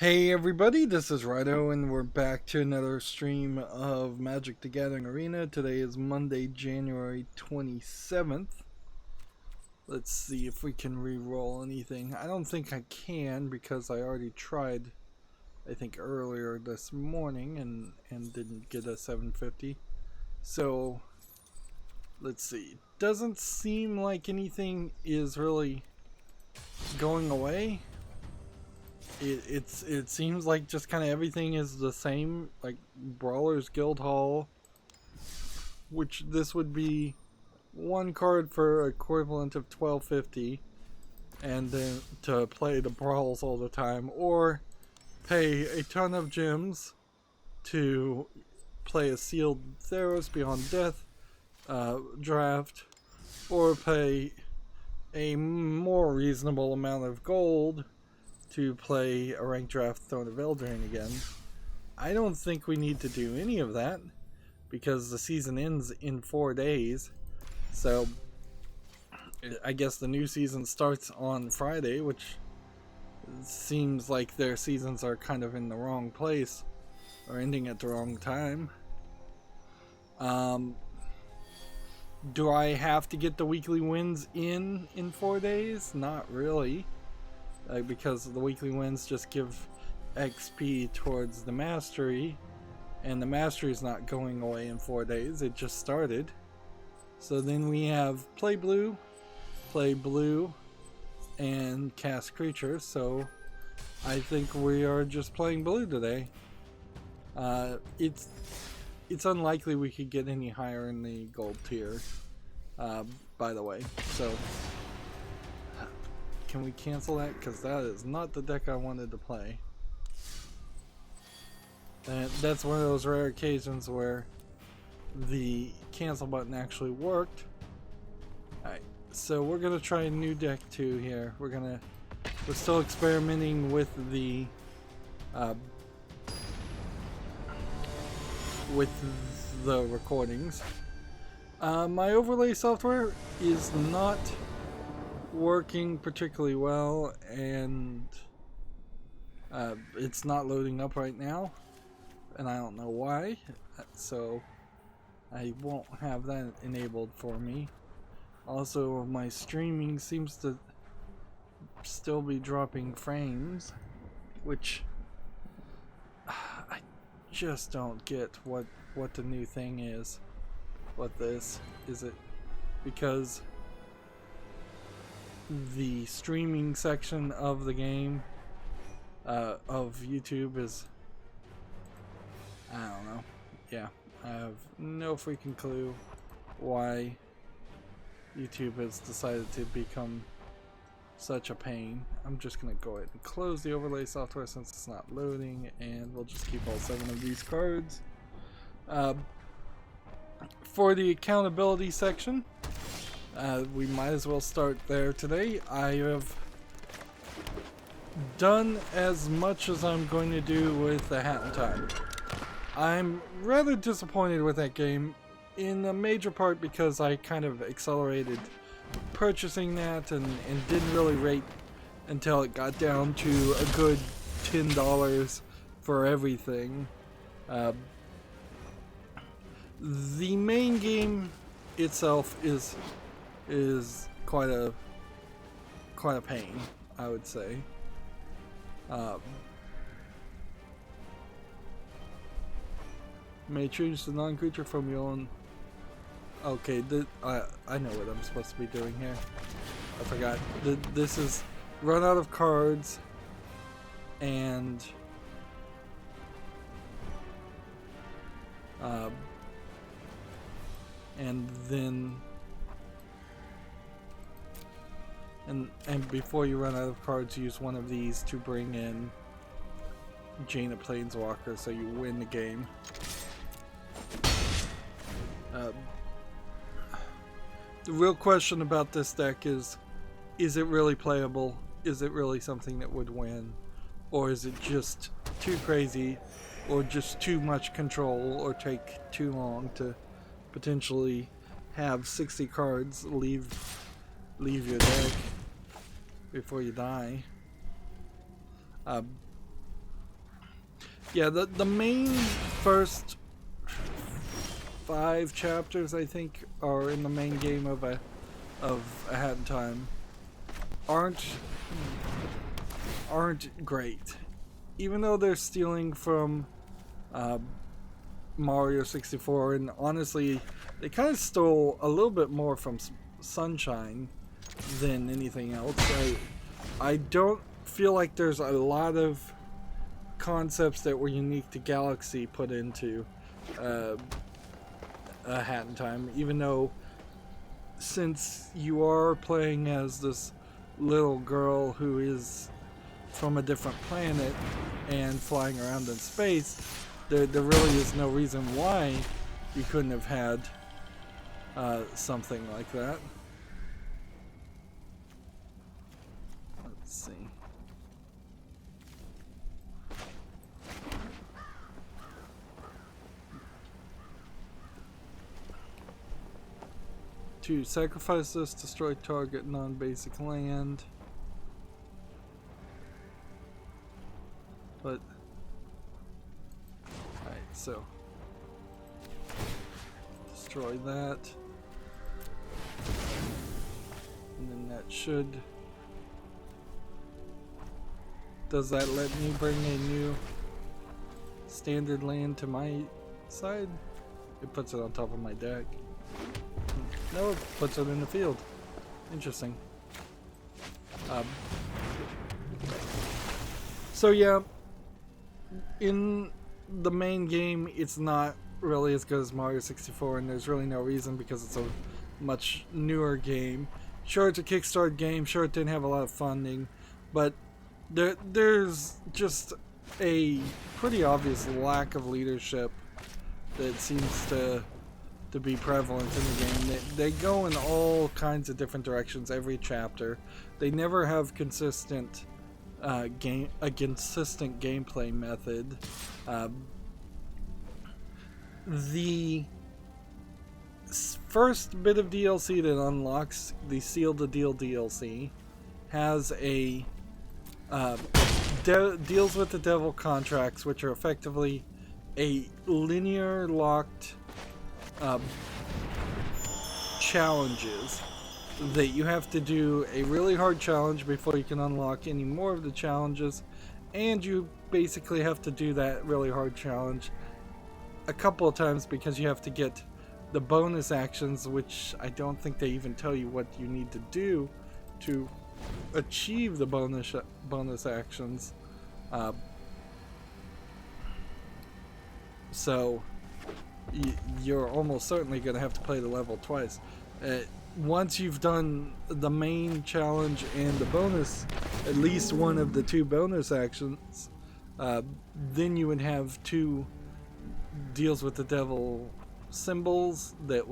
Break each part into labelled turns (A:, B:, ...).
A: Hey everybody, this is Rydo and we're back to another stream of Magic the Gathering Arena. Today is Monday, January 27th. Let's see if we can re-roll anything. I don't think I can because I already tried, I think earlier this morning and didn't get a 750. So, let's see. Doesn't seem like anything is really going away. It seems like just kind of everything is the same, like Brawler's Guild Hall, which this would be one card for equivalent of $12.50, and then to play the brawls all the time, or pay a ton of gems to play a sealed Theros Beyond Death draft, or pay a more reasonable amount of gold to play a ranked draft Throne of Eldraine again. I don't think we need to do any of that because the season ends in 4 days. So I guess the new season starts on Friday, which seems like their seasons are kind of in the wrong place or ending at the wrong time. Do I have to get the weekly wins in 4 days? Not really. Because the weekly wins just give XP towards the mastery, and the mastery is not going away in 4 days, it just started. So then we have play blue, and cast creatures, so I think we are just playing blue today. It's unlikely we could get any higher in the gold tier, by the way, so can we cancel that? Because that is not the deck I wanted to play. And that's one of those rare occasions where the cancel button actually worked. Alright, so we're gonna try a new deck too here. We're still experimenting with the recordings. My overlay software is not working particularly well, and it's not loading up right now, and I don't know why, so I won't have that enabled for me. Also, my streaming seems to still be dropping frames, which I just don't get what the new thing is. What this is, it because the streaming section of the game of YouTube is, I don't know. Yeah, I have no freaking clue why YouTube has decided to become such a pain. I'm just gonna go ahead and close the overlay software since it's not loading, and we'll just keep all 7 of these cards. For the accountability section, we might as well start there today. I have done as much as I'm going to do with the Hat in Time. I'm rather disappointed with that game, in a major part because I kind of accelerated purchasing that and didn't really wait until it got down to a good $10 for everything. The main game itself is quite a pain, I would say. May choose the non-creature from your own. Okay, I know what I'm supposed to be doing here. I forgot. This is run out of cards, and then and before you run out of cards, use one of these to bring in Jaina Planeswalker, so you win the game. The real question about this deck is it really playable? Is it really something that would win? Or is it just too crazy, or just too much control, or take too long to potentially have 60 cards leave your deck before you die? Yeah, the main first 5 chapters, I think, are in the main game of a Hat in Time aren't great. Even though they're stealing from Mario 64, and honestly, they kind of stole a little bit more from Sunshine than anything else. I don't feel like there's a lot of concepts that were unique to Galaxy put into a Hat in Time, even though since you are playing as this little girl who is from a different planet and flying around in space, there really is no reason why you couldn't have had something like that. Let's see. To sacrifice this, destroy target non-basic land. But alright, so destroy that. And then that should. Does that let me bring a new standard land to my side? It puts it on top of my deck. No, it puts it in the field. Interesting. So yeah, in the main game, it's not really as good as Mario 64, and there's really no reason because it's a much newer game. Sure, it's a Kickstarter game. Sure, it didn't have a lot of funding, but there's just a pretty obvious lack of leadership that seems to be prevalent in the game. They go in all kinds of different directions every chapter. They never have consistent consistent gameplay method. The first bit of DLC that unlocks the Seal the Deal DLC has a deals with the devil contracts, which are effectively a linear locked challenges that you have to do a really hard challenge before you can unlock any more of the challenges, and you basically have to do that really hard challenge a couple of times because you have to get the bonus actions, which I don't think they even tell you what you need to do to achieve the bonus actions. So you're almost certainly going to have to play the level twice. Once you've done the main challenge and the bonus, at least one of the 2 bonus actions, then you would have 2 deals with the devil symbols that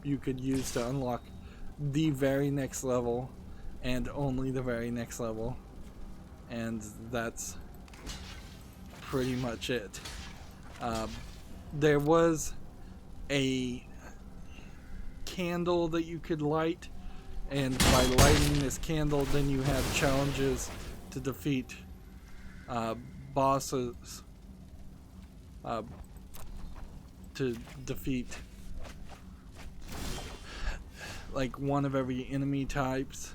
A: you could use to unlock the very next level and only the very next level, and that's pretty much it. There was a candle that you could light, and by lighting this candle then you have challenges to defeat bosses, to defeat like one of every enemy types,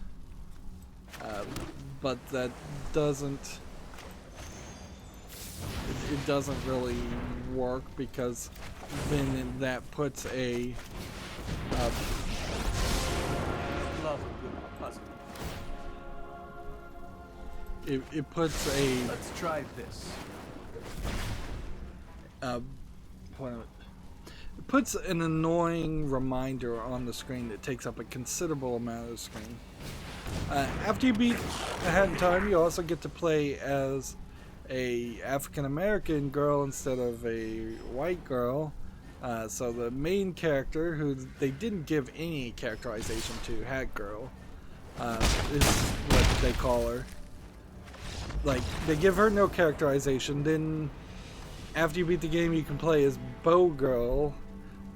A: but that doesn't it doesn't really work because then that puts a it puts a
B: let's try this.
A: It puts an annoying reminder on the screen that takes up a considerable amount of the screen. After you beat a Hat in Time, you also get to play as a African American girl instead of a white girl. So the main character, who they didn't give any characterization to, Hat Girl, is what they call her. Like, they give her no characterization. Then after you beat the game, you can play as Bow Girl,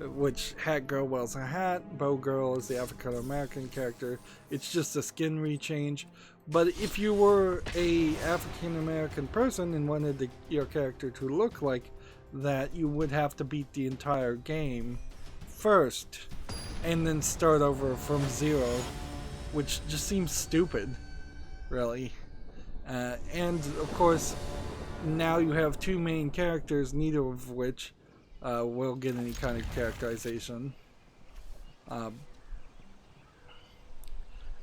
A: which Hat Girl wears a hat, Bow Girl is the African American character. It's just a skin rechange. But if you were a African American person and wanted your character to look like that, you would have to beat the entire game first and then start over from zero, which just seems stupid, really. And of course, now you have two main characters, neither of which will get any kind of characterization.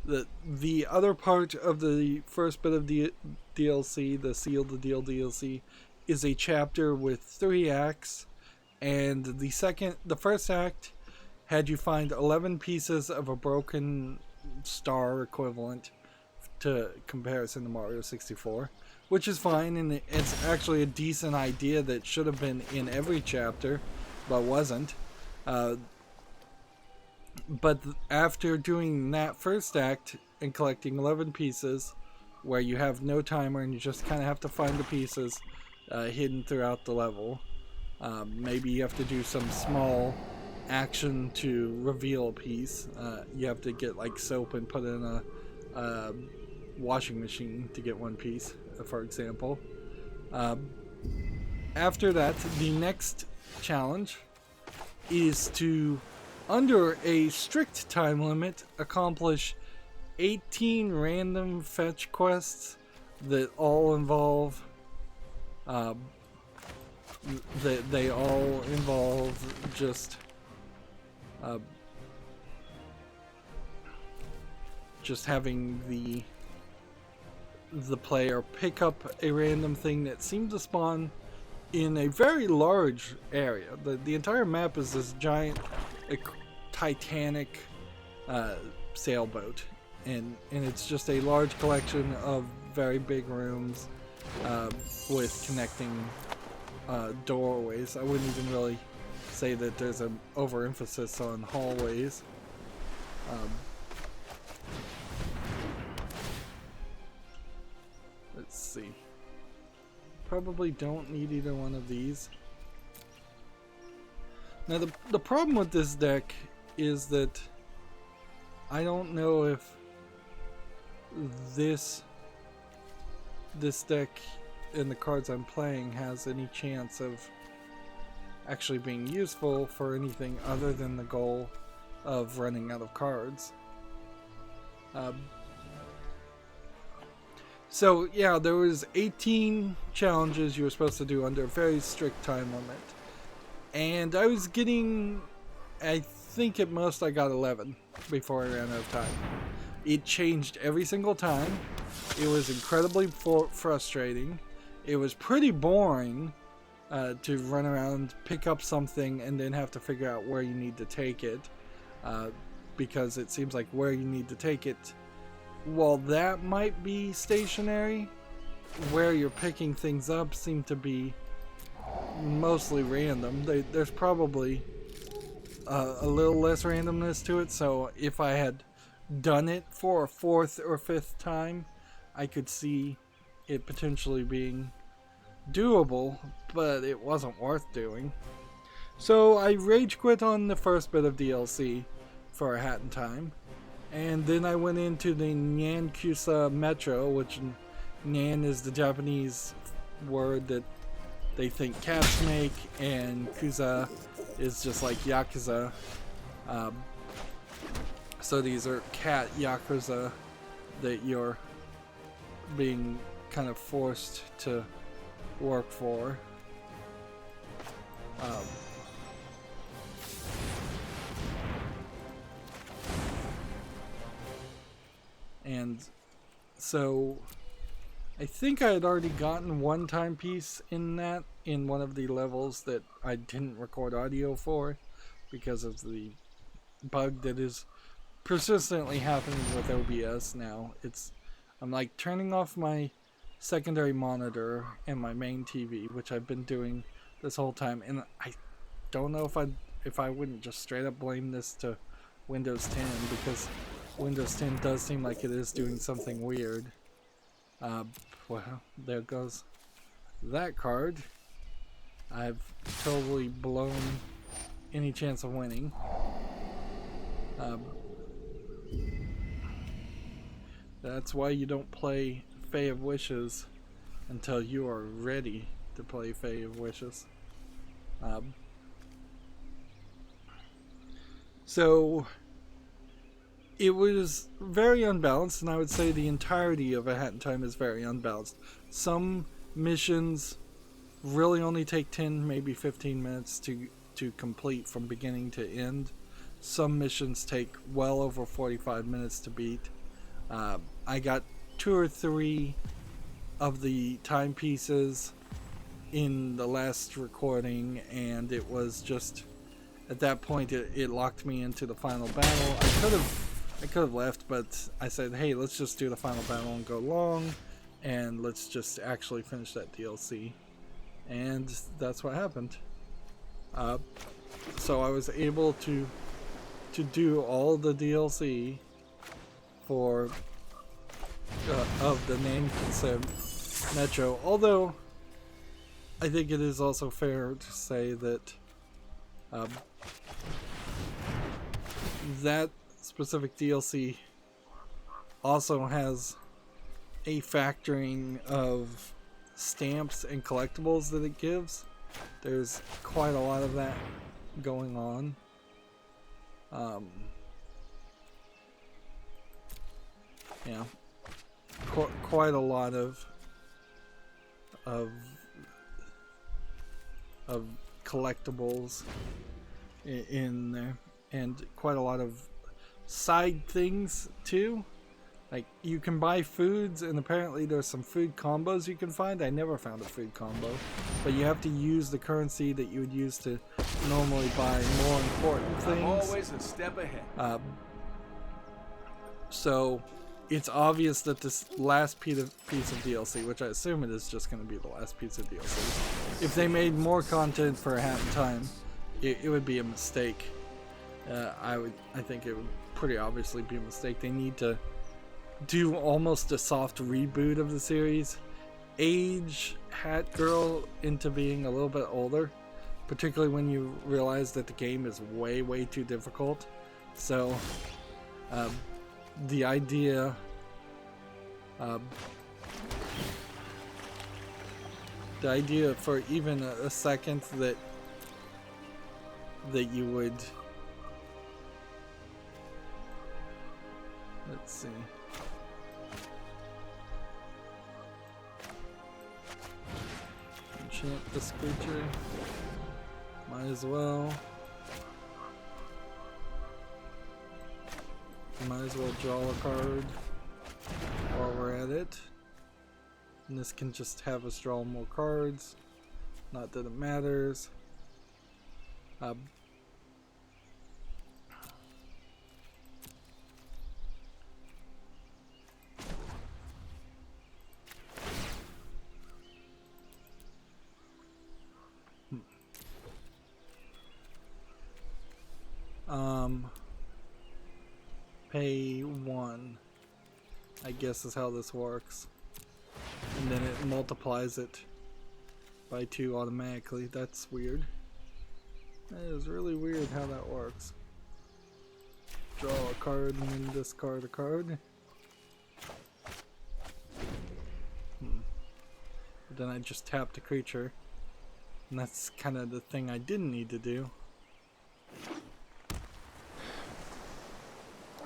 A: The other part of the first bit of the DLC, the Seal the Deal DLC, is a chapter with 3 acts, and the first act had you find 11 pieces of a broken star equivalent to comparison to Mario 64, which is fine, and it's actually a decent idea that should have been in every chapter, but wasn't. But after doing that first act and collecting 11 pieces, where you have no timer and you just kind of have to find the pieces hidden throughout the level, maybe you have to do some small action to reveal a piece. You have to get like soap and put it in a washing machine to get one piece, for example. After that, the next challenge is to, under a strict time limit, accomplish 18 random fetch quests that all involve they all involve just having the player pick up a random thing that seems to spawn in a very large area. The entire map is this giant Titanic sailboat, and it's just a large collection of very big rooms with connecting doorways. I wouldn't even really say that there's an overemphasis on hallways. Let's see. Probably don't need either one of these. Now the problem with this deck is that I don't know if this deck and the cards I'm playing has any chance of actually being useful for anything other than the goal of running out of cards. So yeah, there was 18 challenges you were supposed to do under a very strict time limit, and I was getting, I think at most I got 11 before I ran out of time. It changed every single time. It was incredibly frustrating. It was pretty boring to run around, pick up something, and then have to figure out where you need to take it, because it seems like where you need to take it, while that might be stationary, where you're picking things up seem to be mostly random. There's probably a little less randomness to it, so if I had done it for a 4th or 5th time, I could see it potentially being doable, but it wasn't worth doing. So I rage quit on the first bit of DLC for a hat in time, and then I went into the Nyankusa Metro, which Nyan is the Japanese word that they think cats make, and Kusa is just like Yakuza. So these are cat Yakuza that you're being kind of forced to work for. And so I think I had already gotten one timepiece in that, in one of the levels that I didn't record audio for because of the bug that is persistently happening with OBS now. I'm like turning off my secondary monitor and my main TV, which I've been doing this whole time, and I don't know if I wouldn't just straight up blame this to Windows 10, because Windows 10 does seem like it is doing something weird. Well, there goes that card. I've totally blown any chance of winning. That's why you don't play Fae of Wishes until you are ready to play Fae of Wishes. So it was very unbalanced, and I would say the entirety of A Hat in Time is very unbalanced. Some missions really only take 10, maybe 15 minutes to complete from beginning to end. Some missions take well over 45 minutes to beat. I got 2 or 3 of the timepieces in the last recording, and it was just, at that point it locked me into the final battle. I could have left, but I said, hey, let's just do the final battle and go long, and let's just actually finish that DLC. And that's what happened. So I was able to do all the DLC for of the name consent Metro, although I think it is also fair to say that that specific DLC also has a factoring of stamps and collectibles that it gives. There's quite a lot of that going on. Yeah, quite a lot of collectibles in there, and quite a lot of side things too. Like, you can buy foods, and apparently there's some food combos you can find. I never found a food combo, but you have to use the currency that you would use to normally buy more important things.
B: I'm always a step ahead.
A: So it's obvious that this last piece of DLC, which I assume it is just going to be the last piece of DLC, if they made more content for A Hat in Time, it would be a mistake. I think it would pretty obviously be a mistake. They need to do almost a soft reboot of the series, age Hat Girl into being a little bit older, particularly when you realize that the game is way too difficult. So the idea for even a second that you would, let's see, enchant this creature, might as well. Might as well draw a card while we're at it. And this can just have us draw more cards. Not that it matters. Pay 1, I guess, is how this works, and then it multiplies it by 2 automatically. That's weird. That is really weird how that works. Draw a card and then discard a card. But then I just tapped a creature, and that's kind of the thing I didn't need to do.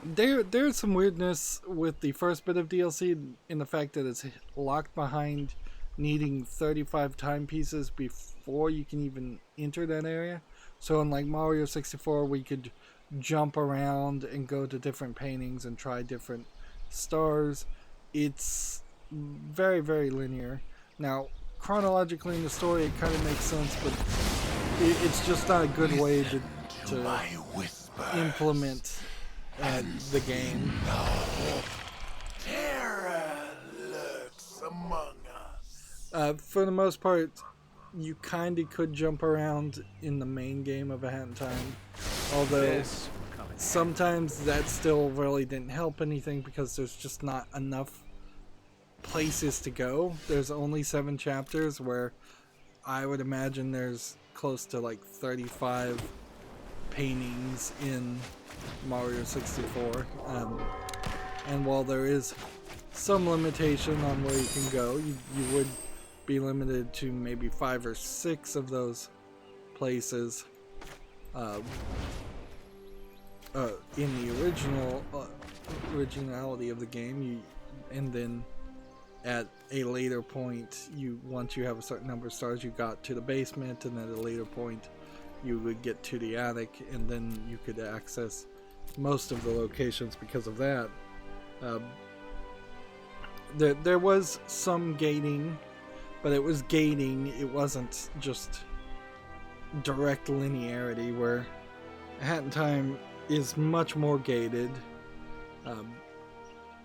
A: There's some weirdness with the first bit of DLC in the fact that it's locked behind needing 35 timepieces before you can even enter that area. So unlike Mario 64, we could jump around and go to different paintings and try different stars. It's very linear. Now, chronologically in the story, it kind of makes sense, but it's just not a good way to implement the game.
B: Terror lurks among us.
A: For the most part, you kind of could jump around in the main game of A Hat in Time, although sometimes that still really didn't help anything because there's just not enough places to go. There's only 7 chapters, where I would imagine there's close to like 35 paintings in Mario 64. And while there is some limitation on where you can go, you would be limited to maybe 5 or 6 of those places in the originality of the game. And then at a later point, once you have a certain number of stars, you got to the basement, and at a later point you would get to the attic, and then you could access most of the locations because of that. There was some gating, but it was gating, it wasn't just direct linearity, where Hat in Time is much more gated,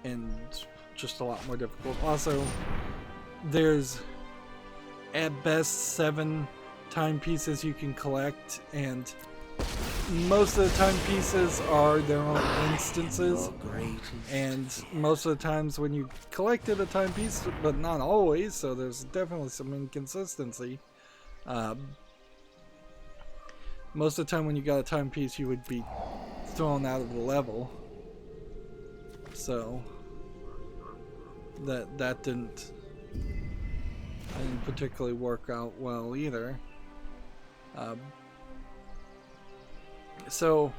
A: and just a lot more difficult. Also, there's at best 7 timepieces you can collect, and most of the timepieces are their own instances, and most of the times when you collected a timepiece, but not always, so there's definitely some inconsistency. Most of the time when you got a timepiece, you would be thrown out of the level, so that didn't particularly work out well either. So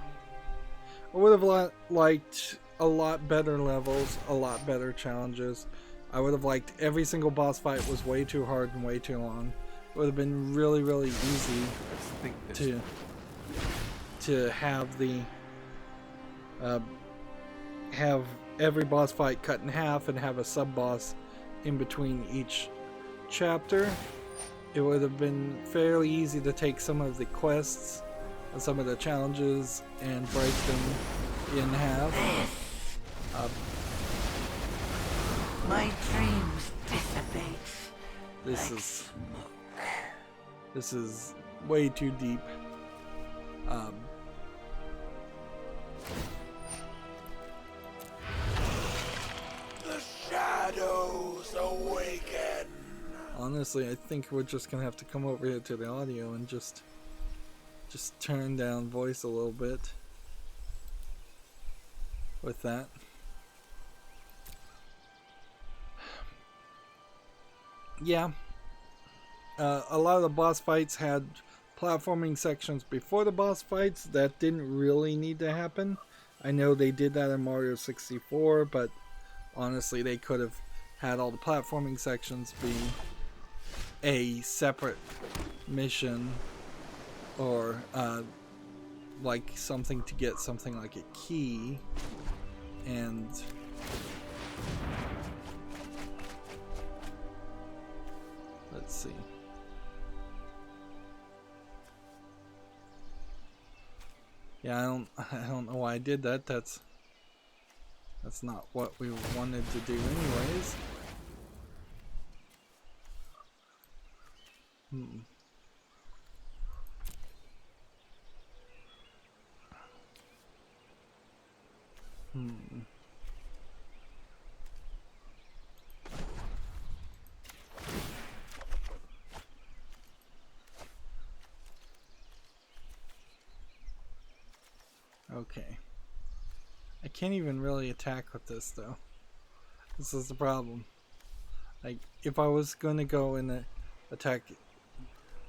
A: I would have liked a lot better levels, a lot better challenges. I would have liked every single boss fight was way too hard and way too long. It would have been really, really easy to have have every boss fight cut in half and have a sub boss in between each chapter. It would have been fairly easy to take some of the quests and some of the challenges and break them in half.
C: My dreams dissipate.
A: This is way too deep.
B: The shadows awaken.
A: Honestly, I think we're just gonna have to come over here to the audio and just turn down voice a little bit with that. Yeah, a lot of the boss fights had platforming sections before the boss fights that didn't really need to happen. I know they did that in Mario 64, but honestly they could have had all the platforming sections be a separate mission, or like something to get something like a key, and let's see. Yeah, I don't know why I did that. That's not what we wanted to do anyways. Okay. I can't even really attack with this though. This is the problem. Like, if I was going to go and attack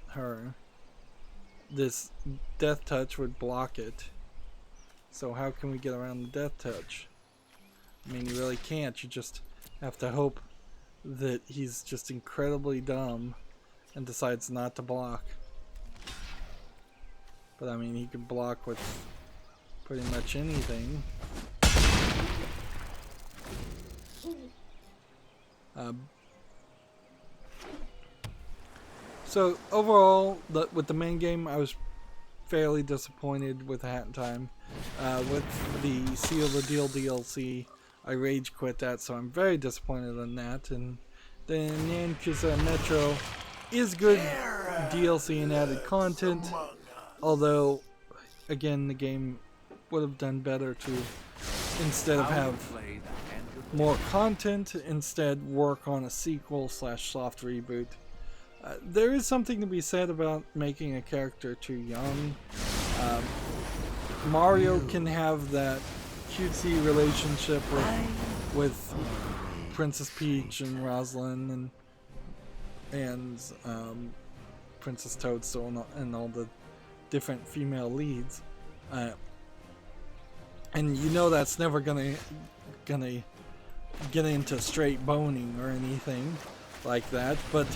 A: her, this death touch would block it. So how can we get around the death touch? I mean, you really can't. You just have to hope that he's just incredibly dumb and decides not to block. But I mean, he can block with pretty much anything. So overall, with the main game, I was fairly disappointed with Hat in Time. With the Seal the Deal DLC, I rage quit that, so I'm very disappointed in that. And then Yakuza Metro is good DLC and added content, although again the game would have done better to, instead of have more content, instead work on a sequel / soft reboot. There is something to be said about making a character too young. Mario can have that cutesy relationship with Princess Peach and Rosalind and Princess Toadstool and all the different female leads, and you know that's never gonna get into straight boning or anything like that, but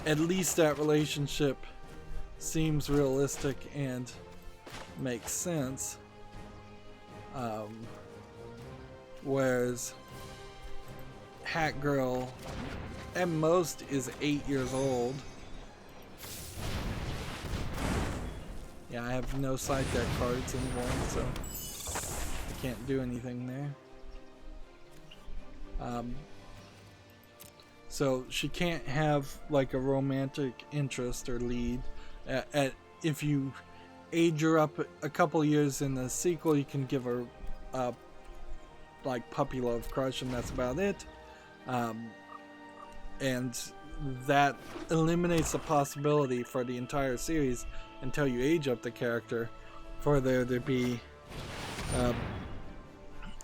A: at least that relationship seems realistic and makes sense. Whereas Hat Girl at most is 8 years old. Yeah, I have no side deck cards anymore, so I can't do anything there. So she can't have like a romantic interest or lead. If you age her up a couple years in the sequel, you can give her like puppy love crush, and that's about it. And that eliminates the possibility for the entire series until you age up the character for there to be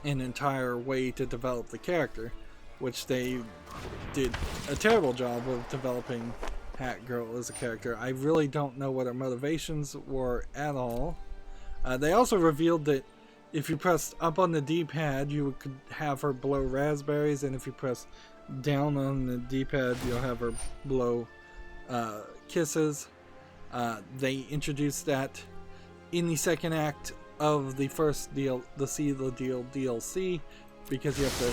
A: an entire way to develop the character, which they did a terrible job of developing Hat Girl as a character. I really don't know what her motivations were at all. They also revealed that if you pressed up on the D-pad, you could have her blow raspberries, and if you press down on the D-pad, you'll have her blow kisses. They introduced that in the second act of the first deal, the Seal the Deal DLC, because you have to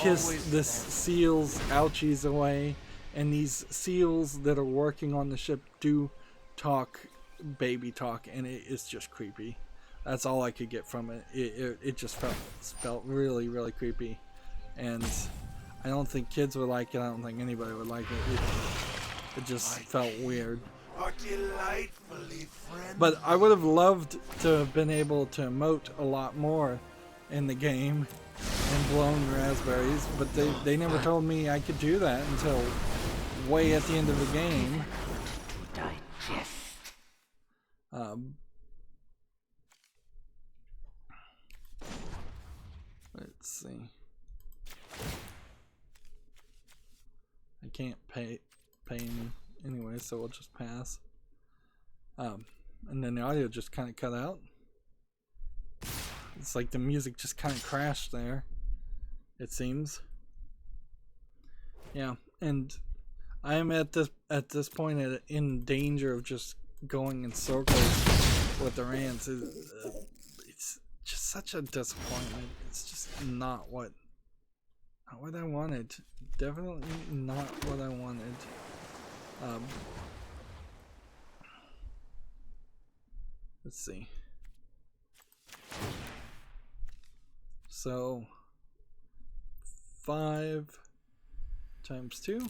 A: kiss this seal's ouchies away, and these seals that are working on the ship do talk baby talk, and it's just creepy. That's all I could get from it. It just felt really, really creepy, and I don't think kids would like it. I don't think anybody would like it. It just felt weird. But I would have loved to have been able to emote a lot more in the game and blown raspberries, but they never told me I could do that until way at the end of the game. Let's see. I can't pay anyway, so we'll just pass. And then the audio just kind of cut out. It's like the music just kind of crashed there, it seems. Yeah, and I am at this point in danger of just going in circles with the rants. It's just such a disappointment. It's just not what I wanted. Definitely not what I wanted. Let's see. So 5 times 2.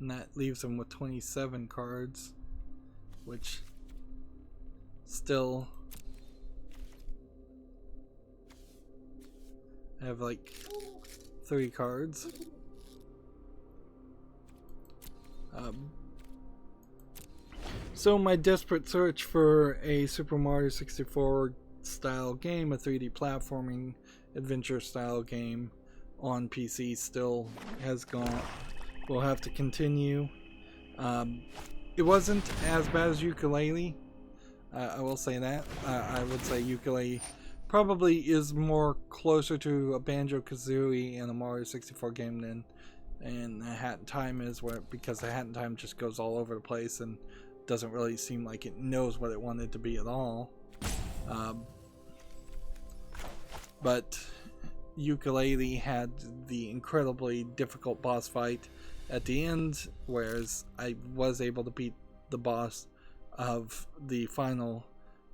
A: And that leaves him with 27 cards, which still have like 3 cards. So my desperate search for a Super Mario 64 style game, a 3D platforming adventure style game on PC still has gone. We'll have to continue. It wasn't as bad as Yooka-Laylee. I will say that. I would say Yooka-Laylee probably is more closer to a Banjo-Kazooie and a Mario 64 game than A Hat in Time is, because A Hat in Time just goes all over the place and doesn't really seem like it knows what it wanted to be at all. But Yooka-Laylee had the incredibly difficult boss fight at the end, whereas I was able to beat the boss of the final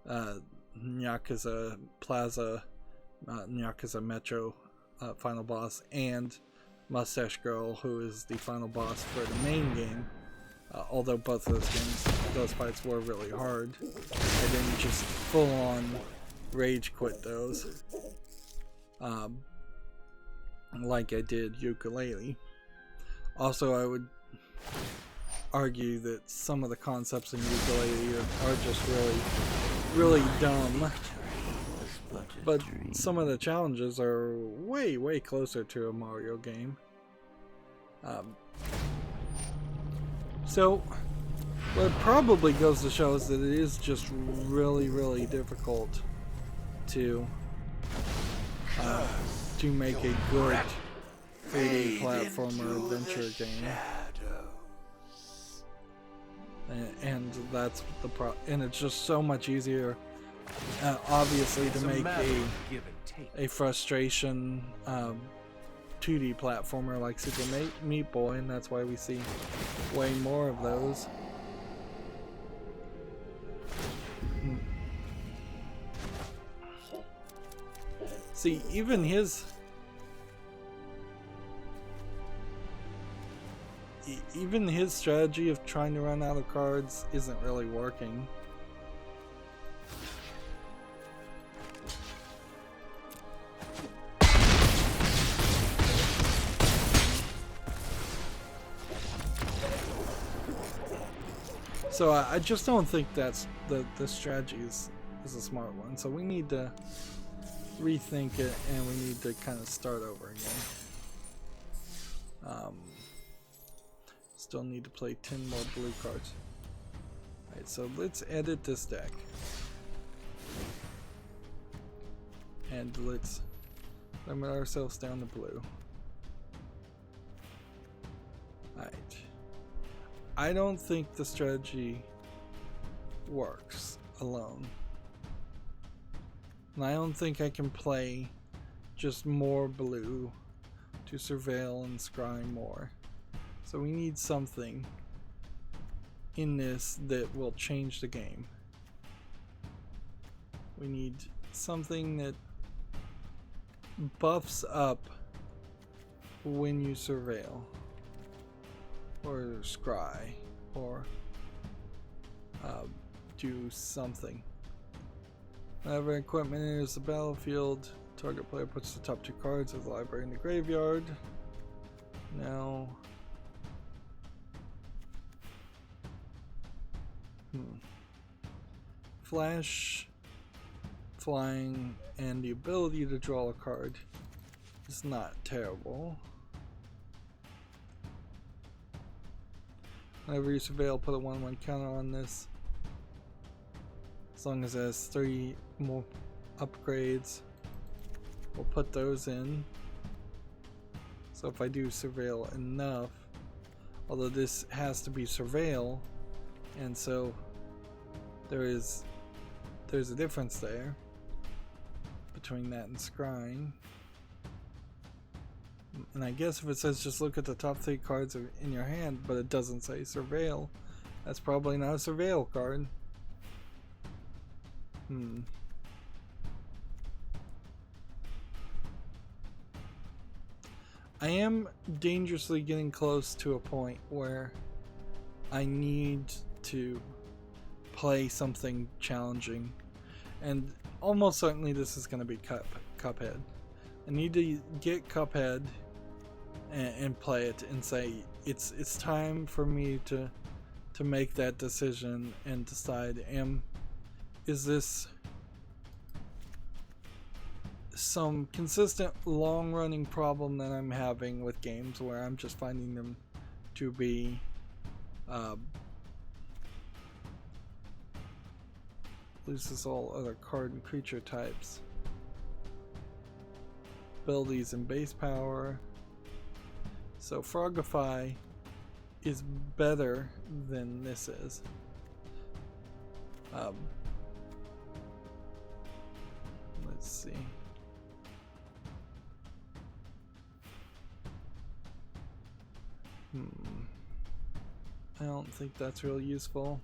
A: Nyakuza Plaza, Nyakuza Metro final boss, and Mustache Girl, who is the final boss for the main game. Although both of those games, those fights were really hard. I didn't just full on rage quit those. like I did ukulele. Also, I would argue that some of the concepts in ukulele are just really dumb, but some of the challenges are way closer to a Mario game. So what it probably goes to show is that it is just really difficult to make a good 3D platformer adventure game. And that's the and it's just so much easier, obviously, to make a frustration 2D platformer like Super Meat Boy, and that's why we see way more of those. See, even his strategy of trying to run out of cards isn't really working. So I just don't think that's the strategy is a smart one. So we need to rethink it, and we need to kind of start over again. Still need to play 10 more blue cards. Alright, so let's edit this deck. And let's limit ourselves down to blue. Alright. I don't think the strategy works alone. And I don't think I can play just more blue to surveil and scry more. So we need something in this that will change the game. We need something that buffs up when you surveil, or scry, or do something. Whenever equipment enters the battlefield, target player puts the top 2 cards of the library in the graveyard. Now, flash, flying, and the ability to draw a card is not terrible. Whenever you surveil, put a 1/1 counter on this. As long as it has 3 more upgrades, we'll put those in. So if I do surveil enough, although this has to be surveil, and so there's a difference there between that and scrying. And I guess if it says just look at the top 3 cards in your hand, but it doesn't say surveil, that's probably not a surveil card. I am dangerously getting close to a point where I need to play something challenging, and almost certainly this is going to be Cuphead. I need to get Cuphead and play it and say it's time for me to make that decision and decide, is this some consistent long-running problem that I'm having with games where I'm just finding them to be loses all other card and creature types, abilities, and base power. So Frogify is better than this is. Let's see. I don't think that's real useful.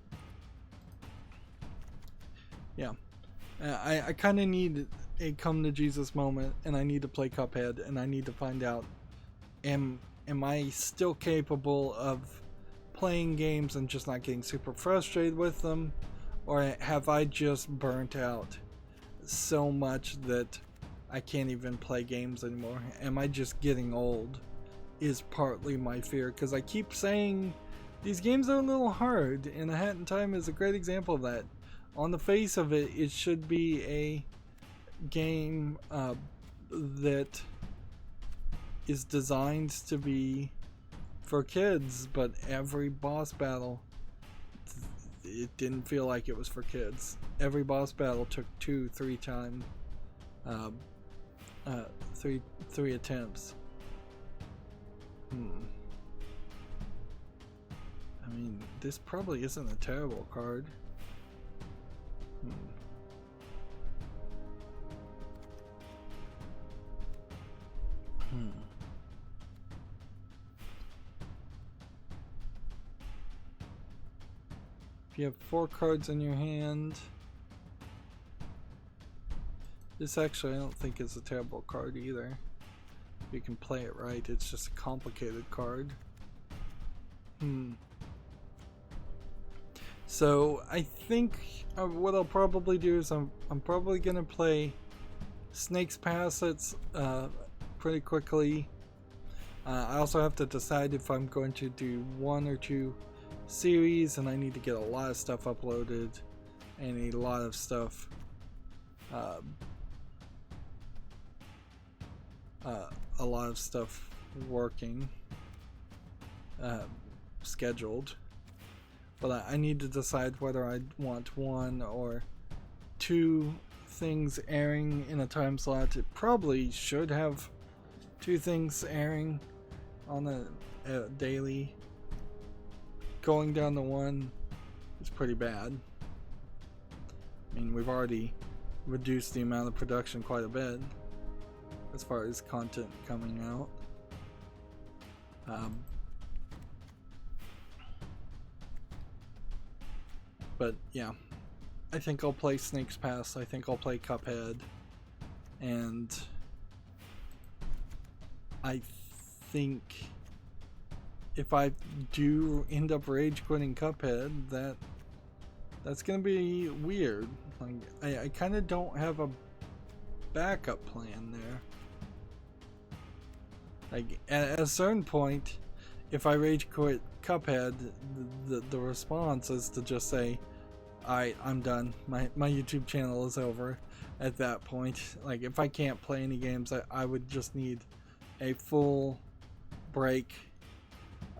A: Yeah. I kind of need a come to Jesus moment, and I need to play Cuphead, and I need to find out, am I still capable of playing games and just not getting super frustrated with them, or have I just burnt out so much that I can't even play games anymore. Am I just getting old? Is partly my fear, because I keep saying these games are a little hard, and A Hat in Time is a great example of that. On the face of it, it should be a game that is designed to be for kids, but every boss battle, it didn't feel like it was for kids. Every boss battle took 2-3 times, three attempts. I mean, this probably isn't a terrible card. If you have 4 cards in your hand, this actually I don't think is a terrible card either. If you can play it right, it's just a complicated card. So I think what I'll probably do is I'm probably gonna play Snake's Pass. It's pretty quickly. I also have to decide if I'm going to do 1 or 2 series, and I need to get a lot of stuff uploaded and a lot of stuff working, scheduled. But I need to decide whether I want 1 or 2 things airing in a time slot. It probably should have 2 things airing on a daily. Going down to 1 is pretty bad. I mean, we've already reduced the amount of production quite a bit as far as content coming out. But yeah, I think I'll play Snake's Pass. I think I'll play Cuphead, and I think if I do end up rage quitting Cuphead, that's gonna be weird. Like, I kind of don't have a backup plan there. Like, at a certain point, if I rage quit Cuphead, the response is to just say, alright, I'm done. My YouTube channel is over at that point. Like, if I can't play any games, I would just need a full break.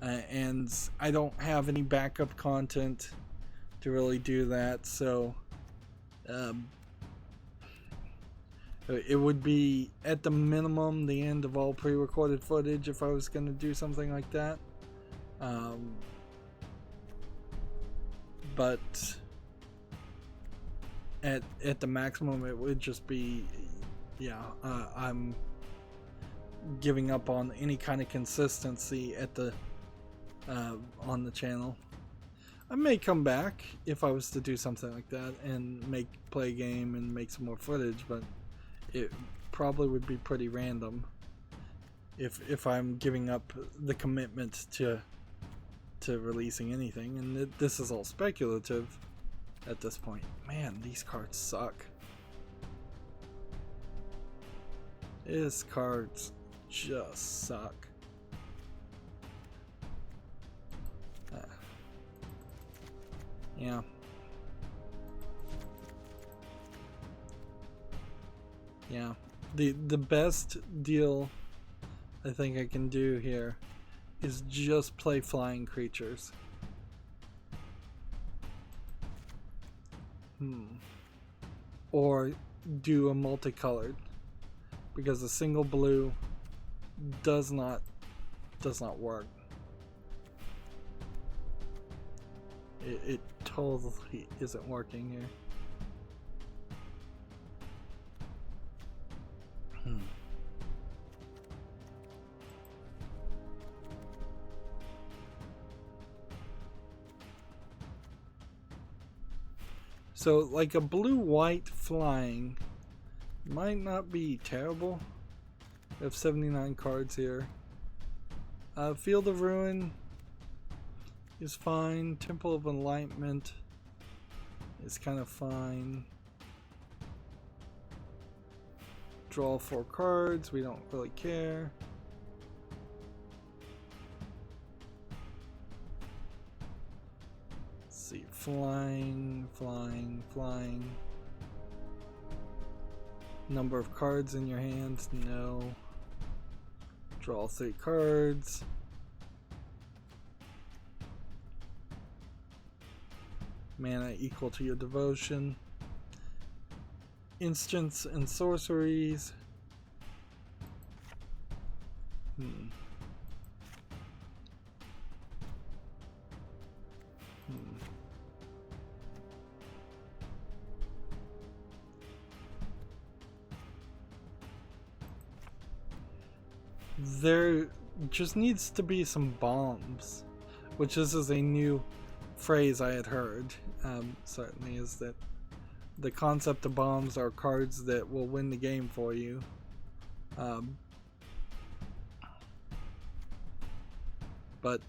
A: And I don't have any backup content to really do that, so it would be at the minimum the end of all pre-recorded footage if I was going to do something like that. But at the maximum it would just be, I'm giving up on any kind of consistency at the on the channel. I may come back if I was to do something like that and play a game and make some more footage, but it probably would be pretty random if I'm giving up the commitment to releasing anything, and this is all speculative at this point. Man, these cards suck. These cards just suck. Yeah. Yeah. The best deal I think I can do here is just play flying creatures. Or do a multicolored, because a single blue does not work. It totally isn't working here. So, like, a blue-white flying might not be terrible. We have 79 cards here. Field of Ruin is fine. Temple of Enlightenment is kind of fine. Draw 4 cards, we don't really care. Let's see, flying, flying, flying. Number of cards in your hands, no. Draw 3 cards. Mana equal to your devotion. Instants and sorceries. There just needs to be some bombs, which this is a new phrase I had heard. Certainly is that the concept of bombs are cards that will win the game for you. But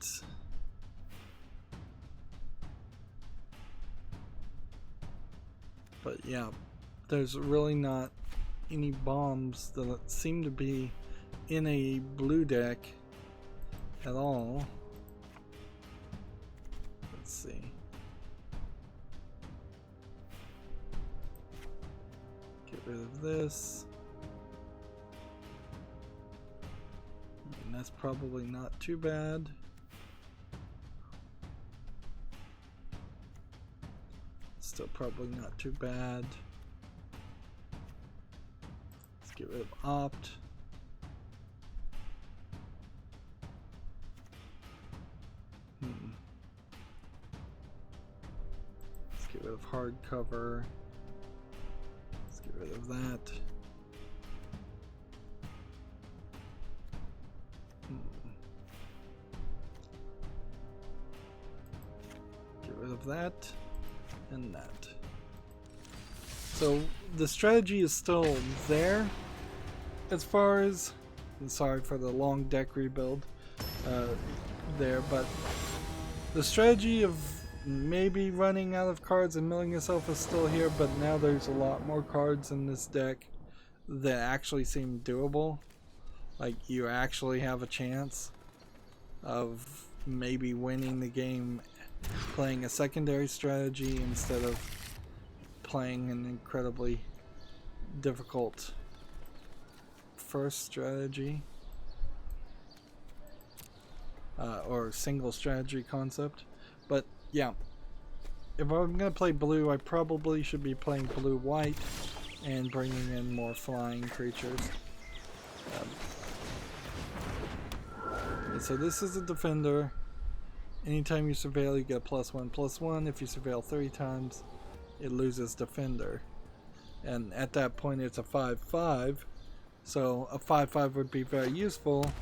A: yeah, there's really not any bombs that seem to be in a blue deck at all. Let's see. Get rid of this. And that's probably not too bad. Still probably not too bad. Let's get rid of opt. Let's get rid of hardcover. Let's get rid of that. Get rid of that. And that. So the strategy is still there as far as, I'm sorry for the long deck rebuild there, but the strategy of maybe running out of cards and milling yourself is still here, but now there's a lot more cards in this deck that actually seem doable. Like you actually have a chance of maybe winning the game playing a secondary strategy instead of playing an incredibly difficult first strategy or single strategy concept. But yeah, if I'm gonna play blue, I probably should be playing blue-white and bringing in more flying creatures. So this is a defender. Anytime you surveil, you get +1/+1. If you surveil 3 times, it loses defender. And at that point, it's a 5/5. So a 5/5 would be very useful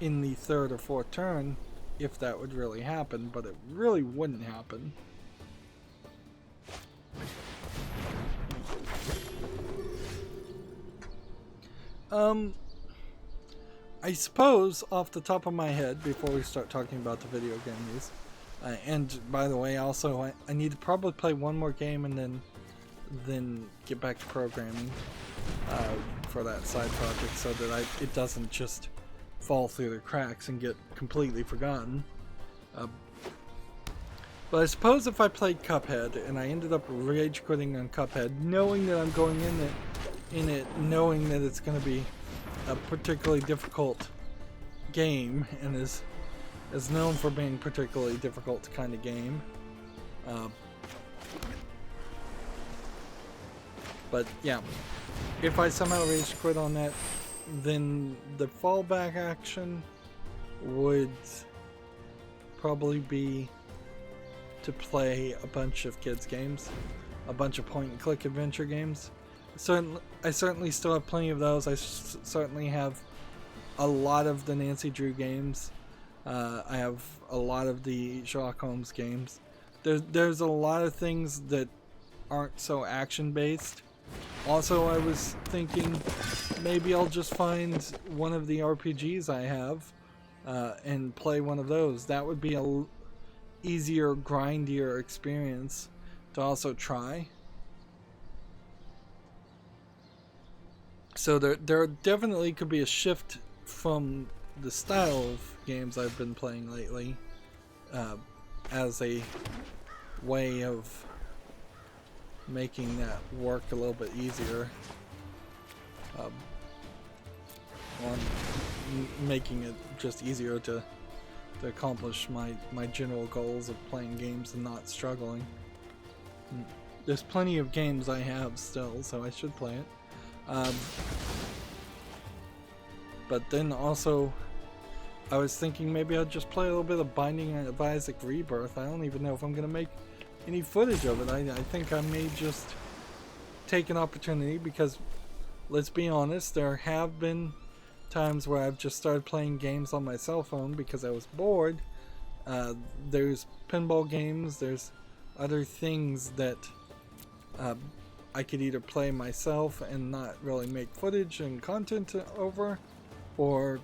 A: in the 3rd or 4th turn, if that would really happen. But it really wouldn't happen. I suppose off the top of my head, before we start talking about the video game news, and by the way, also I need to probably play one more game and then get back to programming for that side project, so that it doesn't just fall through the cracks and get completely forgotten. But I suppose if I played Cuphead and I ended up rage quitting on Cuphead, knowing that I'm going in it knowing that it's going to be a particularly difficult game, and is known for being particularly difficult kind of game. But yeah, if I somehow rage quit on that, then the fallback action would probably be to play a bunch of kids games, a bunch of point and click adventure games. I certainly still have plenty of those. I certainly have a lot of the Nancy Drew games. I have a lot of the Sherlock Holmes games. There's a lot of things that aren't so action based. Also, I was thinking maybe I'll just find one of the RPGs I have and play one of those. That would be a easier, grindier experience to also try. So there definitely could be a shift from the style of games I've been playing lately, as a way of making that work a little bit easier. On making it just easier to accomplish my general goals of playing games and not struggling. There's plenty of games I have still, so I should play it. But then also, I was thinking maybe I'd just play a little bit of Binding of Isaac Rebirth. I don't even know if I'm gonna make any footage of it. I think I may just take an opportunity, because let's be honest, there have been times where I've just started playing games on my cell phone because I was bored. There's pinball games, there's other things that I could either play myself and not really make footage and content over, or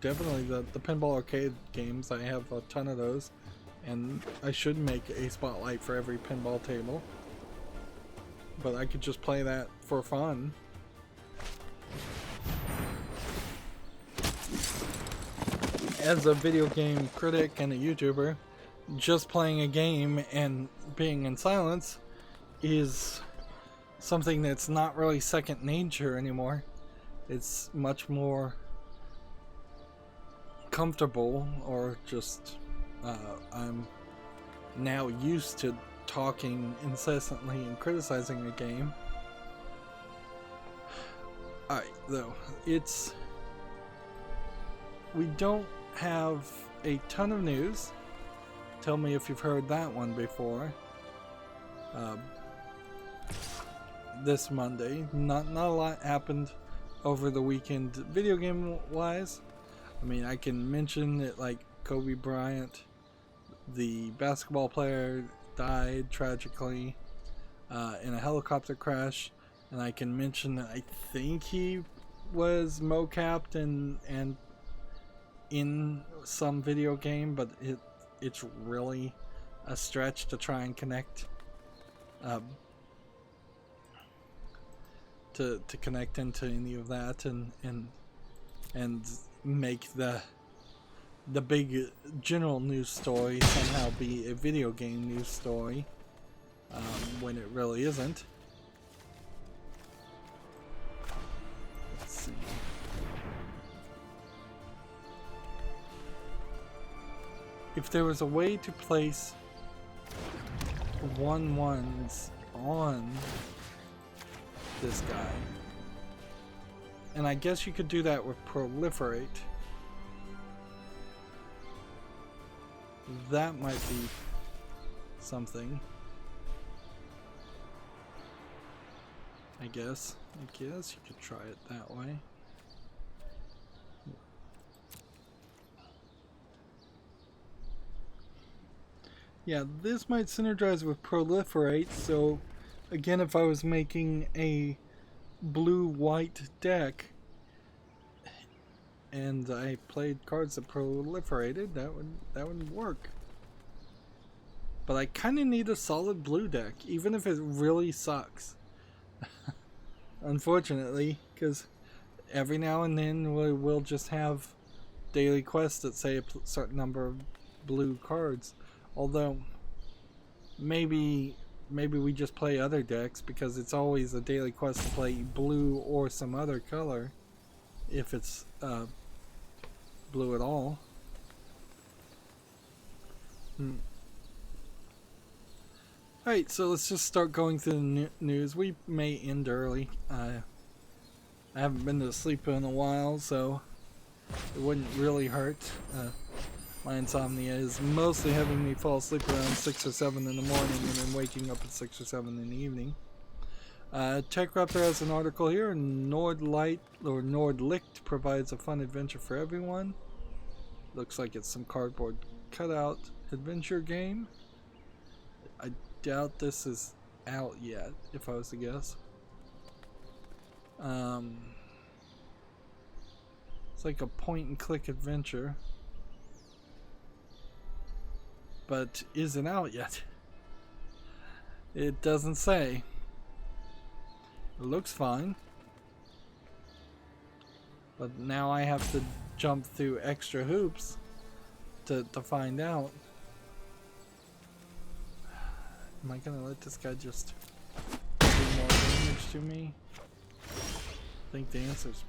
A: definitely the pinball arcade games. I have a ton of those, and I should make a spotlight for every pinball table, but I could just play that for fun. As a video game critic and a YouTuber, just playing a game and being in silence is something that's not really second nature anymore. It's much more comfortable, or just I'm now used to talking incessantly and criticizing a game. Alright, though, we don't have a ton of news. Tell me if you've heard that one before. This Monday, not a lot happened over the weekend video game wise. I mean, I can mention that, like, Kobe Bryant, the basketball player, died tragically in a helicopter crash, and I can mention that I think he was mocapped and in some video game, but it's really a stretch to try and connect to connect into any of that and make the big general news story somehow be a video game news story, when it really isn't. Let's see. If there was a way to place 1/1s on this guy, and I guess you could do that with proliferate, that might be something. I guess you could try it that way. Yeah, this might synergize with proliferate, so again, if I was making a blue-white deck and I played cards that proliferated, that would work. But I kind of need a solid blue deck, even if it really sucks. Unfortunately, because every now and then we'll just have daily quests that say a certain number of blue cards. Although, maybe we just play other decks, because it's always a daily quest to play blue or some other color, if it's blue at all. Alright, so let's just start going through the news. We may end early. I haven't been to sleep in a while, so it wouldn't really hurt. My insomnia is mostly having me fall asleep around 6 or 7 in the morning and then waking up at 6 or 7 in the evening. TechRaptor has an article here. Nordlicht provides a fun adventure for everyone. Looks like it's some cardboard cutout adventure game. I doubt this is out yet, if I was to guess. It's like a point and click adventure, but isn't out yet. It doesn't say. It looks fine. But now I have to jump through extra hoops to find out. Am I gonna let this guy just do more damage to me? I think the answer is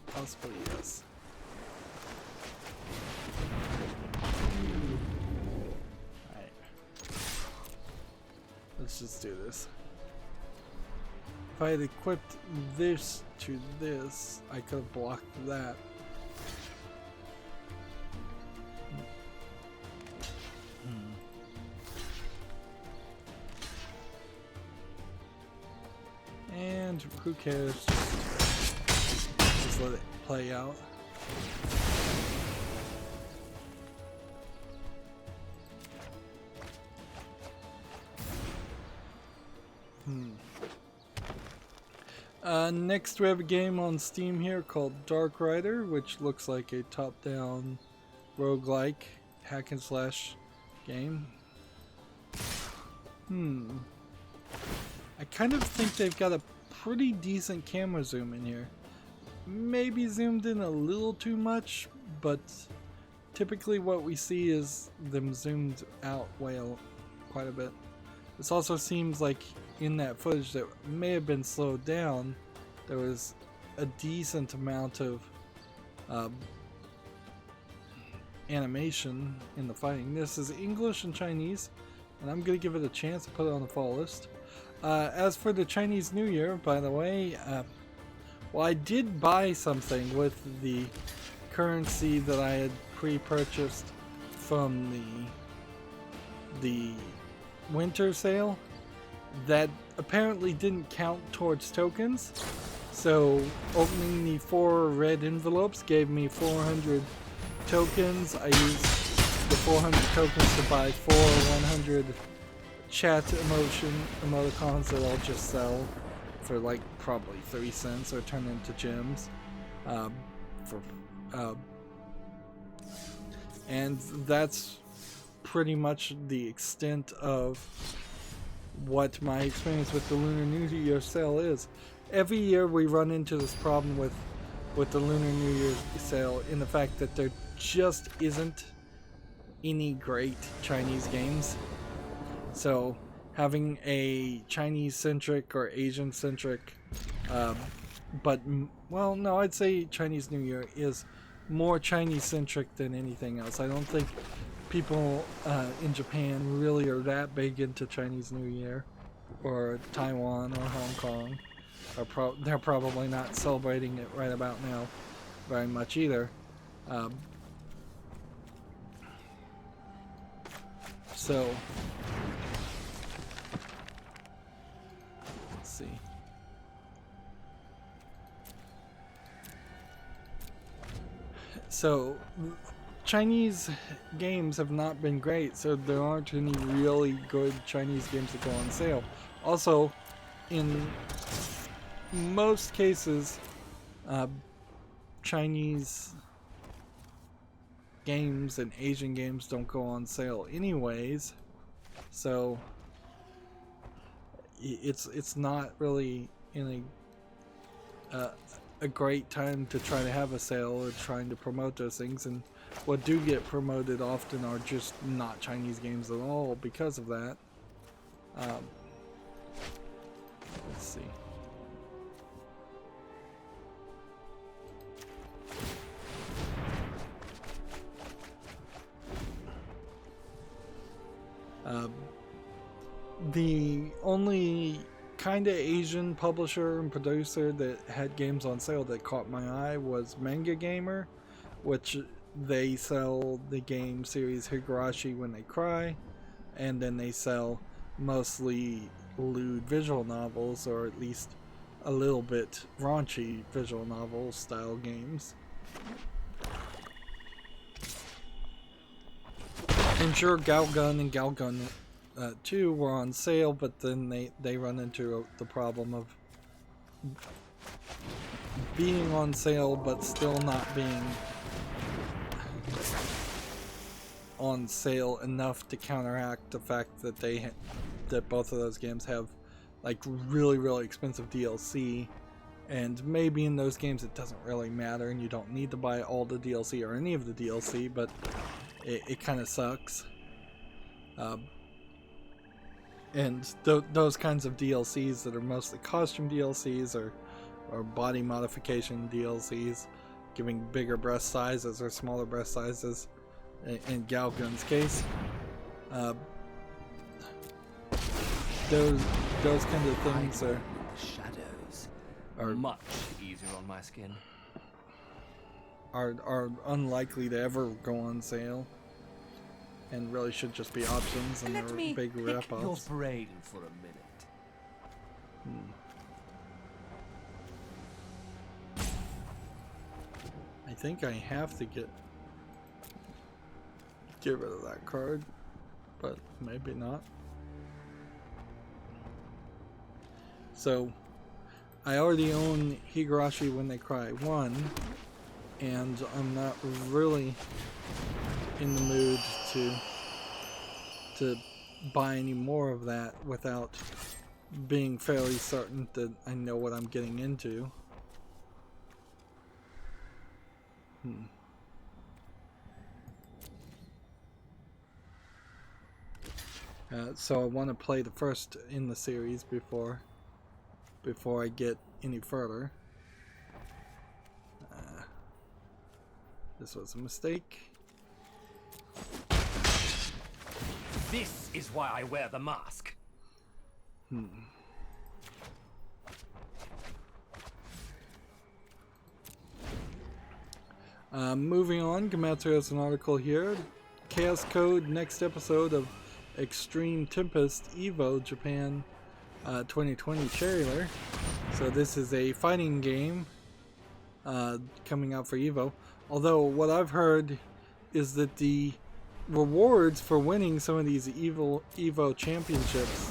A: possibly yes. Alright. Let's just do this. If I had equipped this to this, I could have blocked that. And who cares? Just let it play out. Next we have a game on Steam here called Dark Rider, which looks like a top-down roguelike hack and slash game. I kind of think they've got a pretty decent camera zoom in here. Maybe zoomed in a little too much, but typically what we see is them zoomed out quite a bit. This also seems like in that footage that may have been slowed down, there was a decent amount of animation in the fighting. This is English and Chinese, and I'm gonna give it a chance to put it on the fall list. As for the Chinese New Year, by the way, well, I did buy something with the currency that I had pre-purchased from the winter sale that apparently didn't count towards tokens. So opening the 4 red envelopes gave me 400 tokens. I used the 400 tokens to buy 4 100 chat emoticons that I'll just sell for like probably 30 cents or turn into gems. And that's pretty much the extent of what my experience with the Lunar New Year sale is. Every year we run into this problem with the Lunar New Year sale in the fact that there just isn't any great Chinese games. So having a Chinese-centric or Asian-centric, well, no, I'd say Chinese New Year is more Chinese-centric than anything else. I don't think people in Japan really are that big into Chinese New Year, or Taiwan or Hong Kong. They're probably not celebrating it right about now very much either. So let's see. So Chinese games have not been great, so there aren't any really good Chinese games that go on sale. Also, in most cases, Chinese games and Asian games don't go on sale anyways, so it's not really in a great time to try to have a sale or trying to promote those things, and what do get promoted often are just not Chinese games at all because of that. Let's see. The only kind of Asian publisher and producer that had games on sale that caught my eye was Manga Gamer, which they sell the game series Higurashi When They Cry, and then they sell mostly lewd visual novels, or at least a little bit raunchy visual novel style games. And sure, Galgun and Galgun 2 were on sale, but then they run into the problem of being on sale but still not being on sale enough to counteract the fact that that both of those games have like really expensive DLC And maybe in those games it doesn't really matter and you don't need to buy all the DLC or any of the DLC, but it kind of sucks. And those kinds of DLCs that are mostly costume DLCs or body modification DLCs, giving bigger breast sizes or smaller breast sizes, in Galgun's case, those kind of things
D: are much easier on my skin.
A: Are unlikely to ever go on sale, and really should just be options and
D: Let me
A: big
D: pick
A: wrap-ups.
D: your brain for a minute.
A: I think I have to get rid of that card, but maybe not. So I already own Higurashi When They Cry 1, and I'm not really in the mood to buy any more of that without being fairly certain that I know what I'm getting into. So I want to play the first in the series before I get any further. This was a mistake.
D: This is why I wear the mask.
A: Moving on, Gamatsu has an article here. Chaos Code next episode of Extreme Tempest Evo Japan 2020 trailer. So this is a fighting game coming out for Evo. Although what I've heard is that the rewards for winning some of these Evo championships,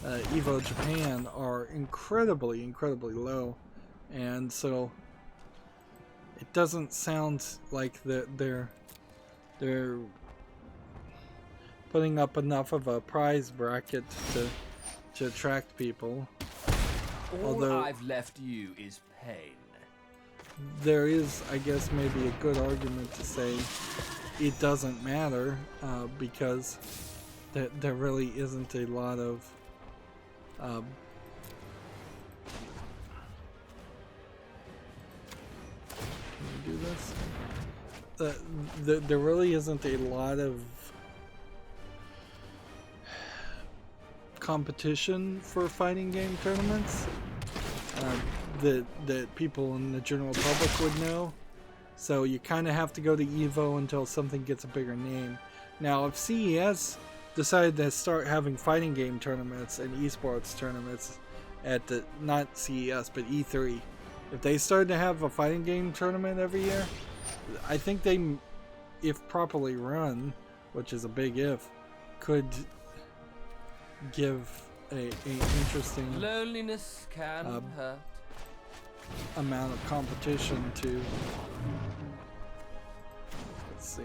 A: Evo Japan, are incredibly low, and so it doesn't sound like they're putting up enough of a prize bracket to attract people.
D: All I've left you is pain.
A: There is, I guess, maybe a good argument to say it doesn't matter because there really isn't a lot of can we do this? There really isn't a lot of competition for fighting game tournaments that people in the general public would know. So you kind of have to go to Evo until something gets a bigger name. Now, if CES decided to start having fighting game tournaments and esports tournaments at the, not CES, but E3, if they started to have a fighting game tournament every year, I think they, if properly run, which is a big if, could give a interesting
D: Loneliness can hurt.
A: Amount of competition to, let's see,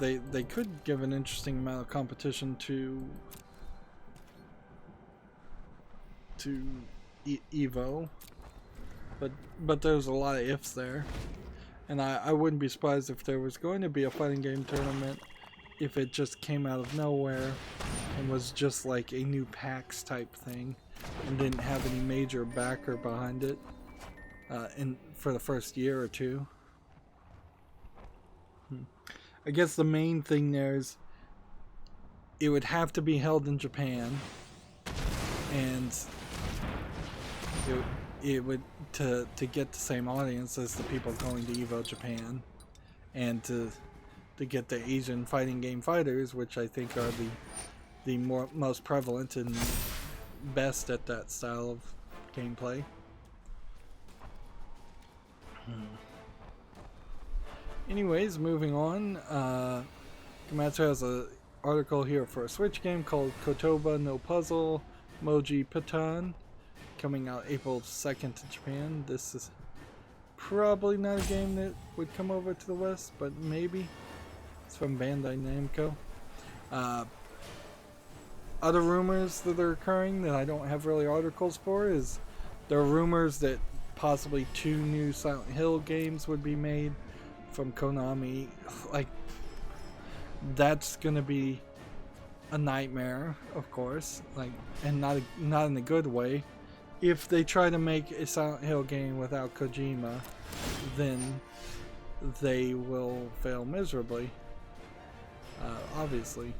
A: they could give an interesting amount of competition to Evo, but there's a lot of ifs there, and I wouldn't be surprised if there was going to be a fighting game tournament if it just came out of nowhere and was just like a new PAX type thing and didn't have any major backer behind it for the first year or two. I guess the main thing there is it would have to be held in Japan, and it would to get the same audience as the people going to Evo Japan, and to get the Asian fighting game fighters, which I think are the most prevalent and best at that style of gameplay. Anyways, moving on, Gamatsu has an article here for a Switch game called Kotoba no Puzzle Moji Patan, coming out April 2nd to Japan. This is probably not a game that would come over to the West, but maybe. It's from Bandai Namco. other rumors that are occurring that I don't have really articles for is there are rumors that possibly 2 new Silent Hill games would be made from Konami. Like, that's gonna be a nightmare, of course, like, and not in a good way. If they try to make a Silent Hill game without Kojima, then they will fail miserably. Obviously.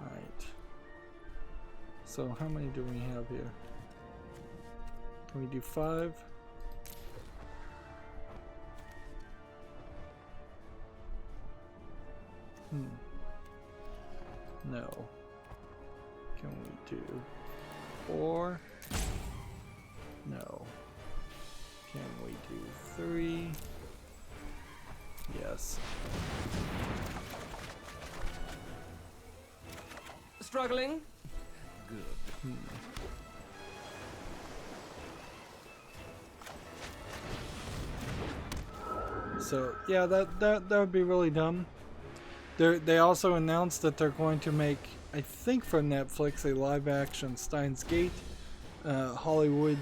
A: Alright. So how many do we have here? Can we do 5? No. Can we do 4? No. Can we do 3? Yes.
D: Struggling? Good.
A: So yeah, that would be really dumb. They also announced that they're going to make, I think for Netflix, a live-action Steins Gate Hollywood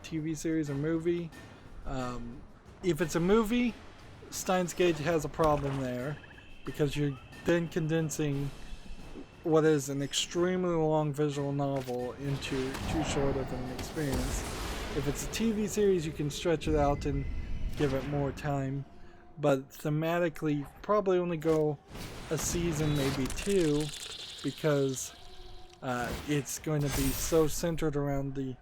A: TV series or movie. If it's a movie, Steins Gate has a problem there because you're then condensing what is an extremely long visual novel into too short of an experience. If it's a TV series, you can stretch it out and give it more time. But thematically, probably only go a season, maybe 2, because it's going to be so centered around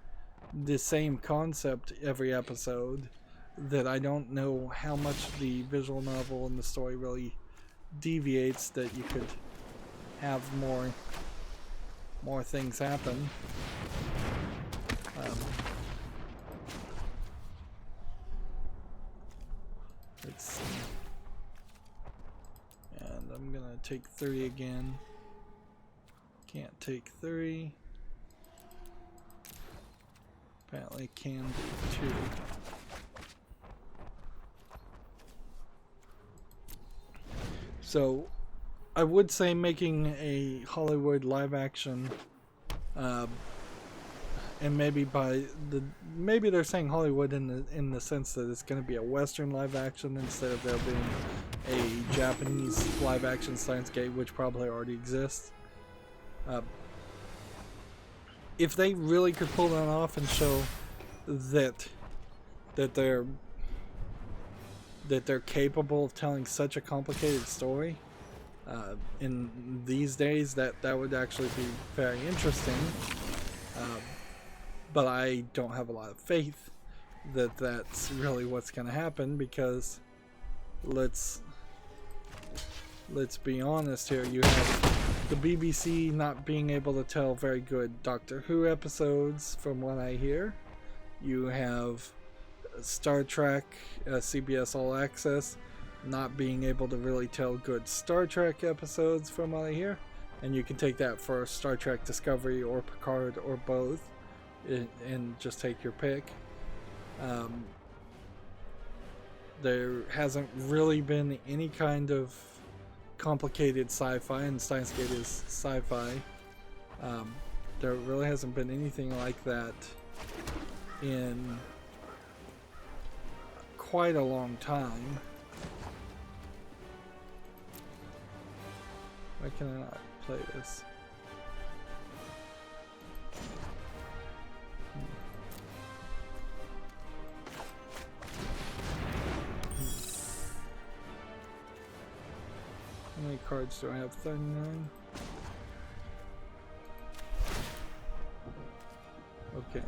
A: the same concept every episode that I don't know how much the visual novel and the story really deviates that you could have more things happen. Let's see. And I'm gonna take 3 again. Can't take 3. Apparently can do 2. So I would say making a Hollywood live action and maybe maybe they're saying Hollywood in the sense that it's going to be a Western live action instead of there being a Japanese live action Steins Gate, which probably already exists. If they really could pull that off and show that they're capable of telling such a complicated story in these days, that would actually be very interesting. But I don't have a lot of faith that that's really what's going to happen, because let's be honest here. You have the BBC not being able to tell very good Doctor Who episodes, from what I hear. You have Star Trek, CBS All Access, not being able to really tell good Star Trek episodes, from what I hear. And you can take that for Star Trek Discovery or Picard or both, and just take your pick. There hasn't really been any kind of complicated sci-fi, and Steins Gate is sci-fi. There really hasn't been anything like that in quite a long time. Why can I not play this? How many cards do I have? 39? Okay.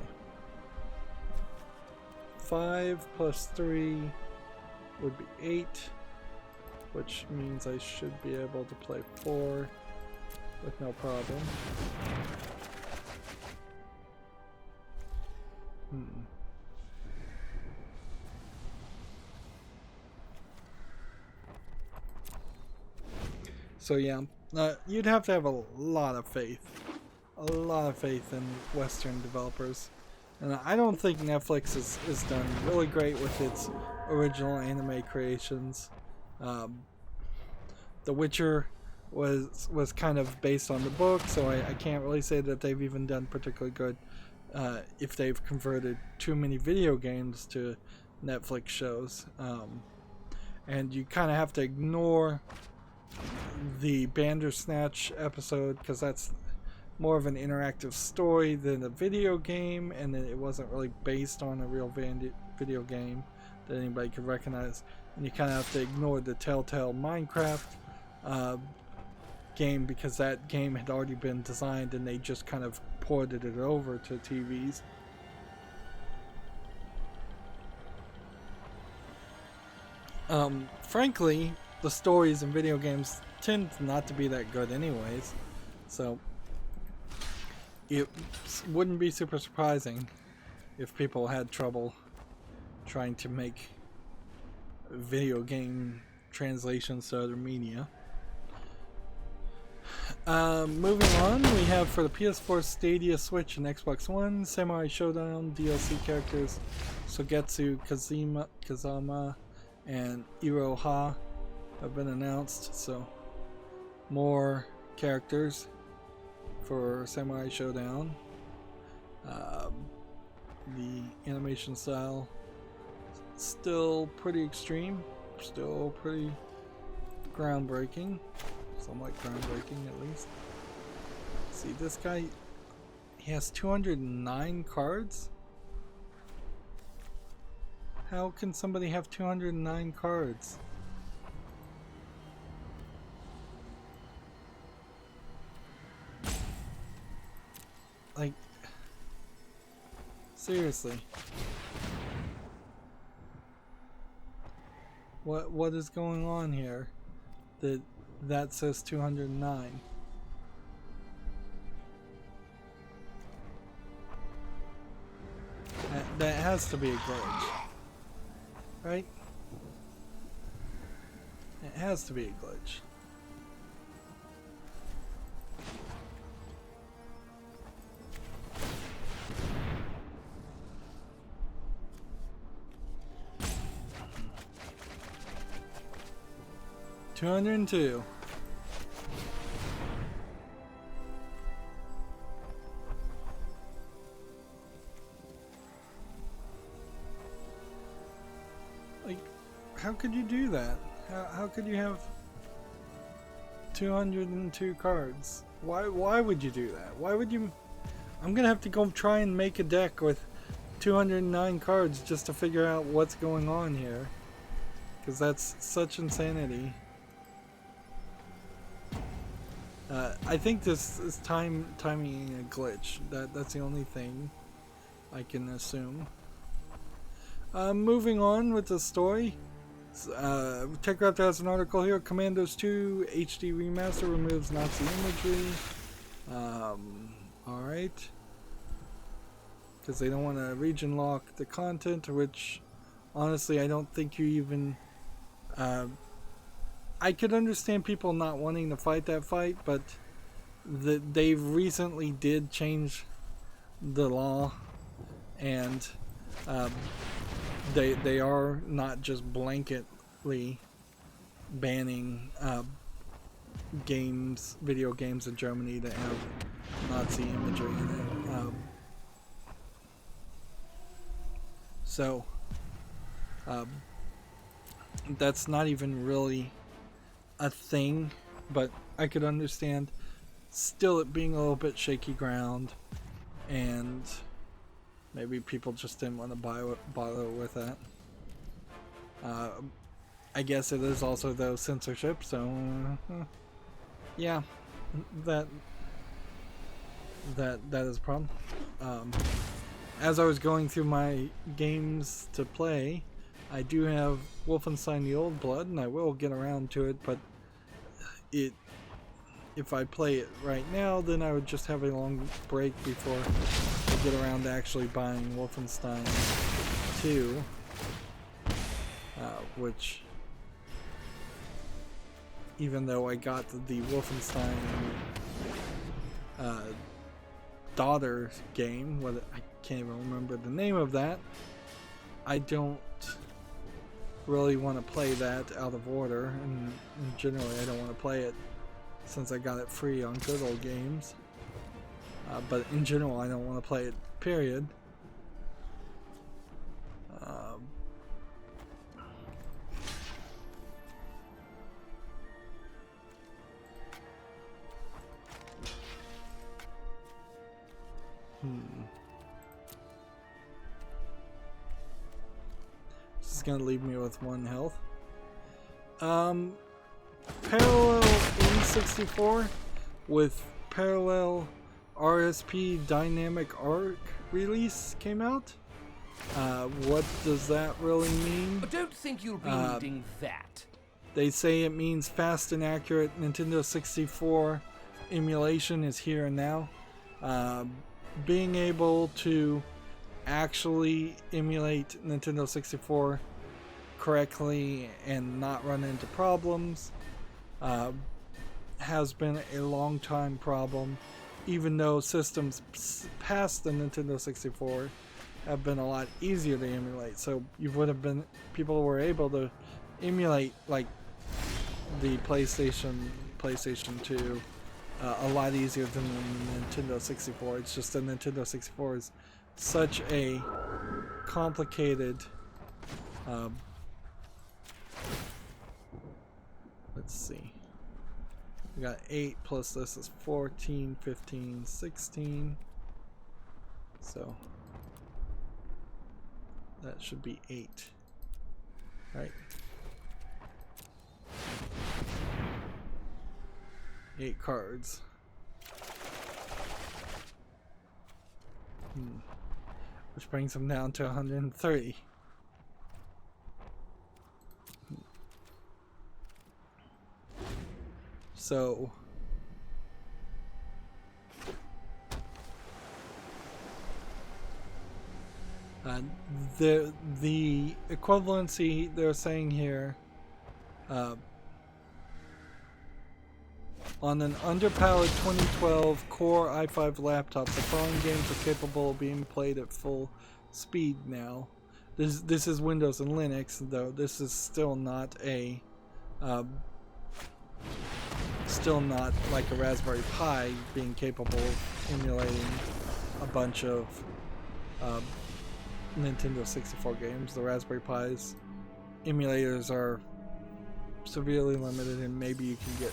A: 5 plus 3 would be 8, which means I should be able to play 4 with no problem. So yeah, you'd have to have a lot of faith in Western developers, and I don't think Netflix is done really great with its original anime creations. The Witcher was kind of based on the book, so I can't really say that they've even done particularly good if they've converted too many video games to Netflix shows. And you kind of have to ignore the Bandersnatch episode because that's more of an interactive story than a video game, and it wasn't really based on a real video game that anybody could recognize. And you kind of have to ignore the Telltale Minecraft game because that game had already been designed and they just kind of ported it over to TVs. Frankly, the stories in video games tend not to be that good anyways, so it wouldn't be super surprising if people had trouble trying to make video game translations to other media. Moving on, we have for the PS4, Stadia, Switch, and Xbox One, Samurai Showdown DLC characters Sogetsu Kazama and Iroha have been announced, so more characters for Samurai Showdown. The animation style still pretty extreme, still pretty groundbreaking, somewhat groundbreaking at least. See, this guy, he has 209 cards? How can somebody have 209 cards? Like, seriously. What is going on here that says 209? That has to be a glitch, right? It has to be a glitch. $202. Like, how could you do that? How could you have 202 cards? Why would you do that? Why would you? I'm gonna have to go try and make a deck with 209 cards just to figure out what's going on here, because that's such insanity. I think this is timing a glitch. That's the only thing I can assume. Moving on with the story. TechRaptor has an article here. Commandos 2 HD Remaster removes Nazi imagery. Alright. Because they don't want to region lock the content, which honestly I don't think you even... I could understand people not wanting to fight that fight, but they recently did change the law, and they are not just blanketly banning video games in Germany that have Nazi imagery in it. So that's not even really a thing, but I could understand still it being a little bit shaky ground, and maybe people just didn't want to bother with that. I guess it is also though censorship, so yeah, that is a problem. As I was going through my games to play, I do have Wolfenstein the Old Blood, and I will get around to it, but if I play it right now, then I would just have a long break before I get around to actually buying Wolfenstein 2, which, even though I got the Wolfenstein daughter game, I can't even remember the name of that, I don't really want to play that out of order, and generally I don't want to play it since I got it free on Good Old Games. But in general, I don't want to play it, period. This is gonna leave me with 1 health. Parallel N64 with Parallel RSP Dynamic Arc release came out. What does that really mean?
D: I don't think you'll be needing that.
A: They say it means fast and accurate Nintendo 64 emulation is here and now. Being able to actually emulate Nintendo 64 correctly and not run into problems has been a long time problem, even though systems past the Nintendo 64 have been a lot easier to emulate. So people were able to emulate like the PlayStation 2 a lot easier than the Nintendo 64. It's just the Nintendo 64 is such a complicated let's see, we got 8 plus this is 14, 15, 16, so that should be 8, right? 8 cards. Which brings them down to 130. So the equivalency they're saying here, on an underpowered 2012 Core i5 laptop, the following games are capable of being played at full speed now. This is Windows and Linux, though. This is still not a like a Raspberry Pi being capable of emulating a bunch of Nintendo 64 games. The Raspberry Pi's emulators are severely limited, and maybe you can get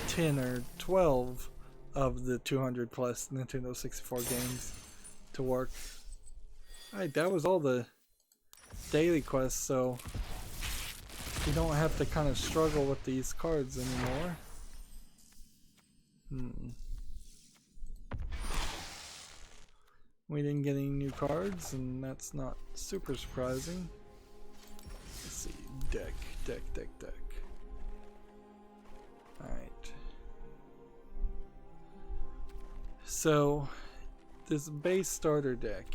A: 10 or 12 of the 200 plus Nintendo 64 games to work. Alright, that was all the daily quests, so you don't have to kind of struggle with these cards anymore. We didn't get any new cards, and that's not super surprising. Let's see, deck. Alright. So, this base starter deck.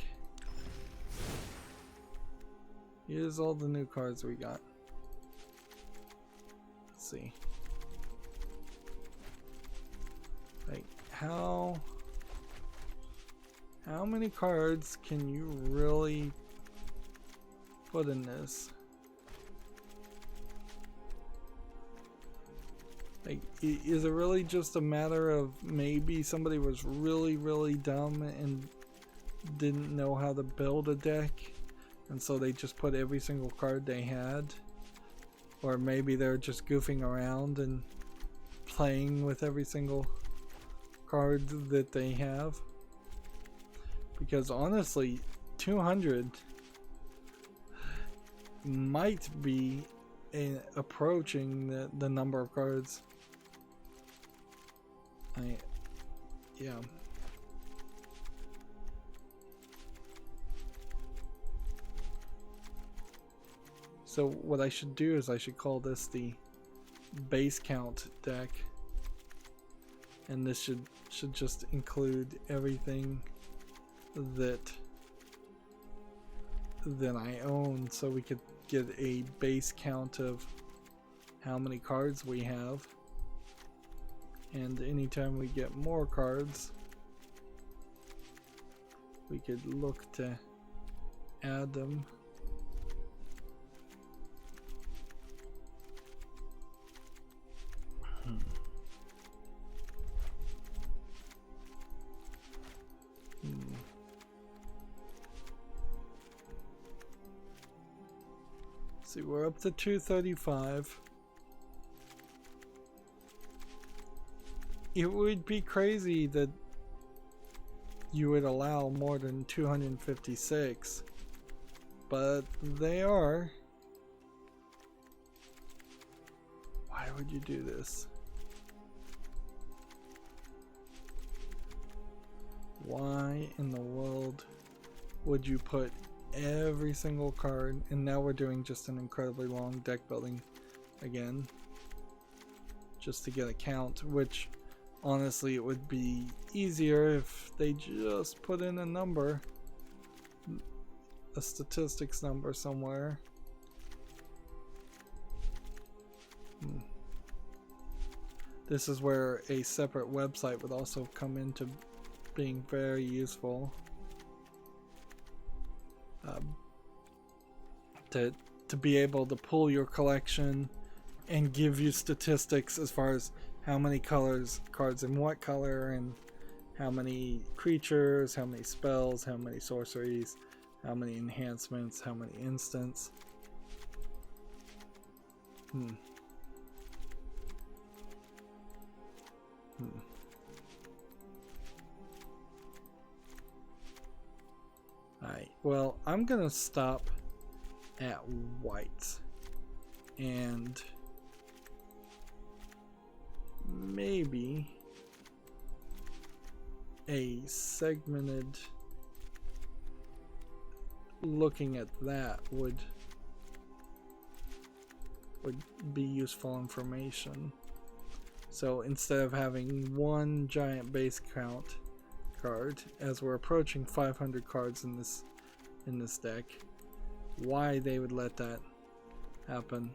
A: Here's all the new cards we got. Let's see. Like, how many cards can you really put in this? Like, is it really just a matter of maybe somebody was really dumb and didn't know how to build a deck, and so they just put every single card they had? Or maybe they're just goofing around and playing with every single card that they have? Because honestly, 200 might be approaching the number of cards. Yeah. So what I should do is I should call this the base count deck, and this should just include everything that I own, so we could get a base count of how many cards we have, and anytime we get more cards we could look to add them. See, we're up to 235. It would be crazy that you would allow more than 256, but they are. Why would you do this? Why in the world would you put every single card, and now we're doing just an incredibly long deck building again, just to get a count, which honestly it would be easier if they just put in a number, a statistics number somewhere. This is where a separate website would also come into being very useful. To be able to pull your collection and give you statistics as far as how many cards in what color, and how many creatures, how many spells, how many sorceries, how many enhancements, how many instants. Alright, well, I'm gonna stop at white and maybe a segmented looking at that would be useful information. So instead of having one giant base count card, as we're approaching 500 cards in this deck, why they would let that happen.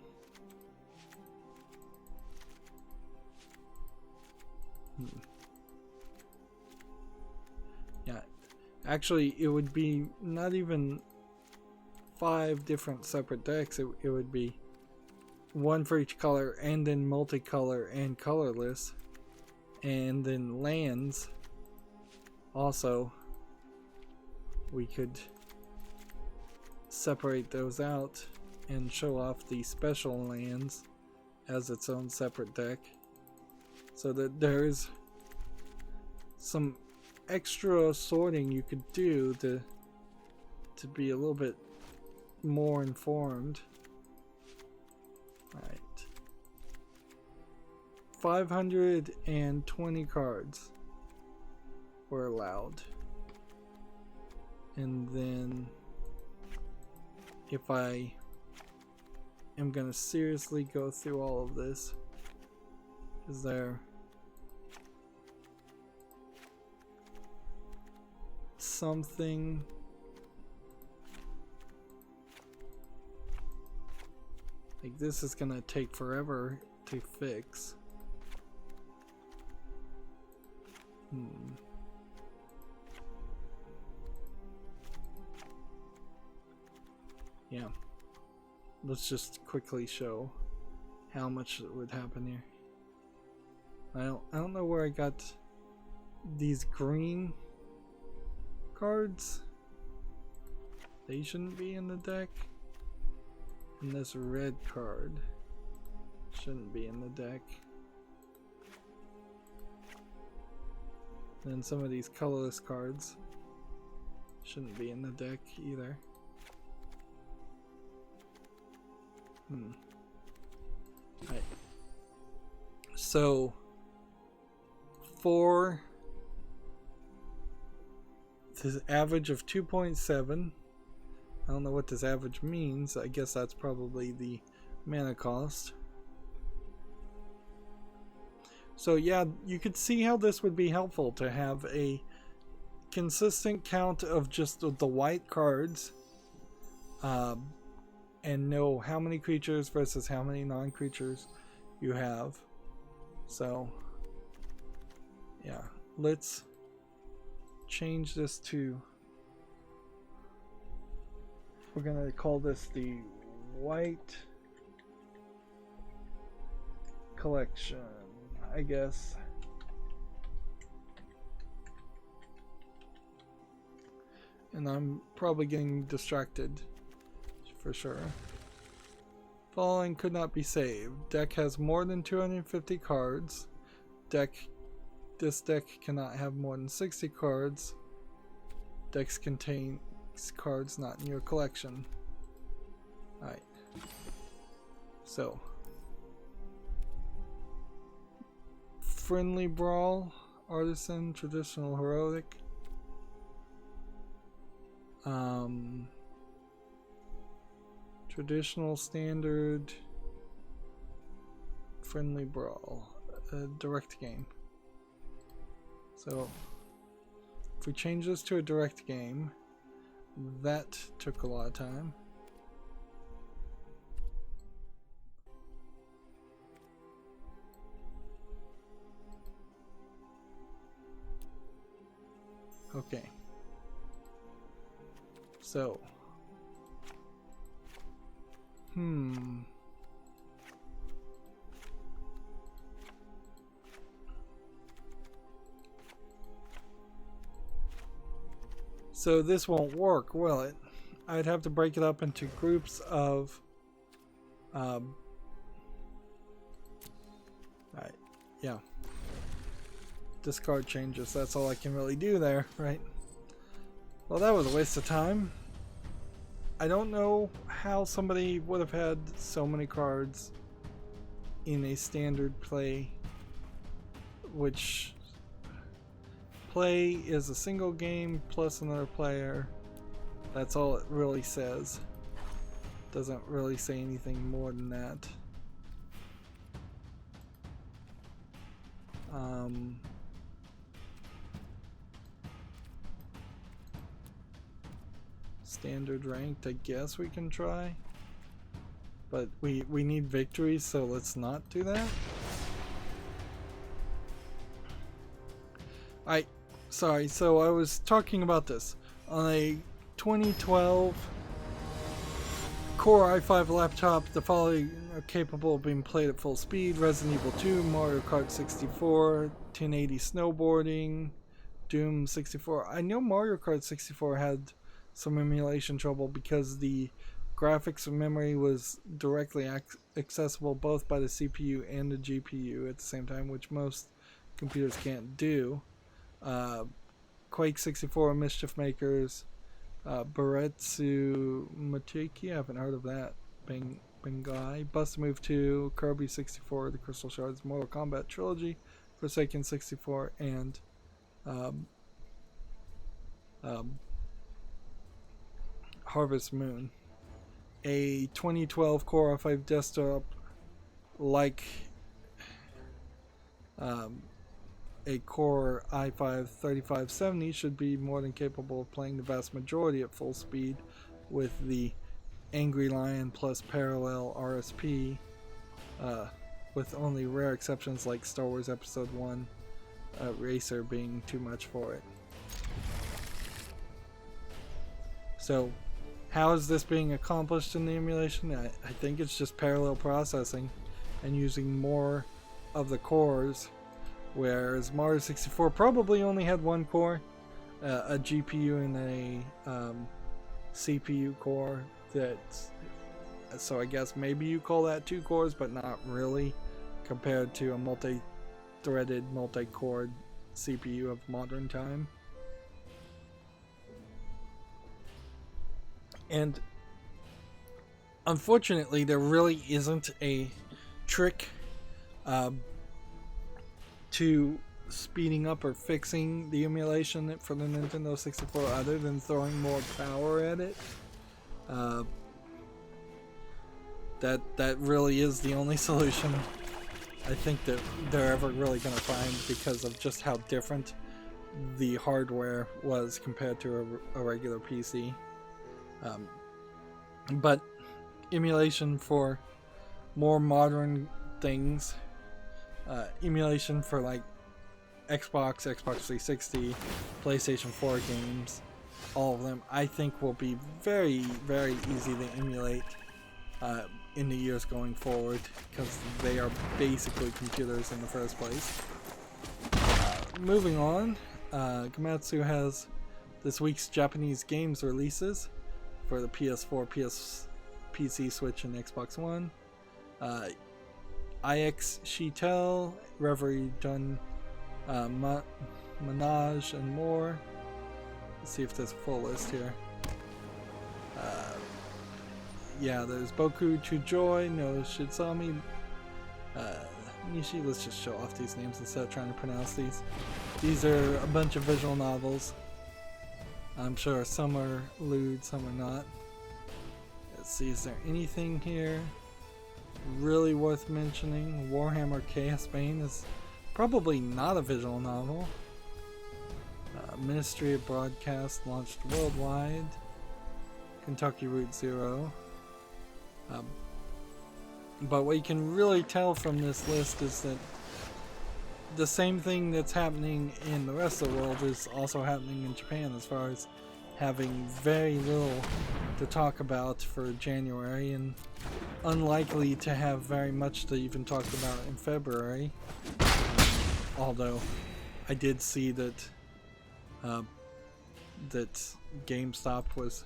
A: Yeah, actually it would be not even 5 different separate decks. It would be one for each color, and then multicolor and colorless, and then lands. Also, we could separate those out and show off the special lands as its own separate deck, so that there's some extra sorting you could do to be a little bit more informed. Alright. 520 cards were allowed. And then if I am gonna seriously go through all of this, is there something like this is gonna take forever to fix? Yeah, let's just quickly show how much would happen here. I don't know where I got these green cards. They shouldn't be in the deck. And this red card shouldn't be in the deck. And some of these colorless cards shouldn't be in the deck either. Right. So for this average of 2.7, I don't know what this average means. I guess that's probably the mana cost. So yeah, you could see how this would be helpful to have a consistent count of just the white cards, and know how many creatures versus how many non-creatures you have. So yeah, let's change this to, we're gonna call this the white collection, I guess. And I'm probably getting distracted for sure. Following could not be saved. Deck has more than 250 cards. This deck cannot have more than 60 cards. Decks contains cards not in your collection. Alright. So. Friendly Brawl, Artisan, Traditional, Heroic. Traditional, Standard, Friendly Brawl, direct game. So, if we change this to a direct game, that took a lot of time. Okay. So. So this won't work, will it? I'd have to break it up into groups of right, yeah. Discard changes, that's all I can really do there, right? Well, that was a waste of time. I don't know how somebody would have had so many cards in a standard play, which play is a single game plus another player. That's all it really says. Doesn't really say anything more than that. Standard ranked, I guess we can try. But we need victories, so let's not do that. Sorry, so I was talking about this. On a 2012 Core i5 laptop, the following are capable of being played at full speed: Resident Evil 2, Mario Kart 64, 1080 snowboarding, Doom 64. I know Mario Kart 64 had some emulation trouble because the graphics and memory was directly accessible both by the CPU and the GPU at the same time, which most computers can't do. Quake 64, Mischief Makers, Baretsu Mateki, I haven't heard of that. Bengai, Bust Move 2, Kirby 64, The Crystal Shards, Mortal Kombat Trilogy, Forsaken 64, and Harvest Moon. A 2012 Core i5 desktop, like a Core i5 3570, should be more than capable of playing the vast majority at full speed with the Angry Lion plus parallel RSP, with only rare exceptions like Star Wars Episode 1 Racer being too much for it. So, how is this being accomplished in the emulation? I think it's just parallel processing and using more of the cores, whereas Mario 64 probably only had one core, a GPU and a CPU core. So I guess maybe you call that 2 cores, but not really, compared to a multi-threaded, multi-cored CPU of modern time. And unfortunately, there really isn't a trick to speeding up or fixing the emulation for the Nintendo 64 other than throwing more power at it. That really is the only solution I think that they're ever really going to find, because of just how different the hardware was compared to a regular PC. But emulation for more modern things, emulation for like Xbox 360, PlayStation 4 games, all of them, I think will be very, very easy to emulate in the years going forward, because they are basically computers in the first place. Moving on, Gamatsu has this week's Japanese games releases for the PS4, PC, Switch, and Xbox One. IX Sheetel, Reverie Done, Menage, and more. Let's see if there's a full list here. Yeah, there's Boku Chujoy, No Shitsami, Nishi. Let's just show off these names instead of trying to pronounce these. These are a bunch of visual novels. I'm sure some are lewd, some are not. Let's see, is there anything here really worth mentioning? Warhammer Chaos Bane is probably not a visual novel. Ministry of Broadcast launched worldwide. Kentucky Route Zero. But what you can really tell from this list is that the same thing that's happening in the rest of the world is also happening in Japan, as far as having very little to talk about for January and unlikely to have very much to even talk about in February. Although I did see that that GameStop was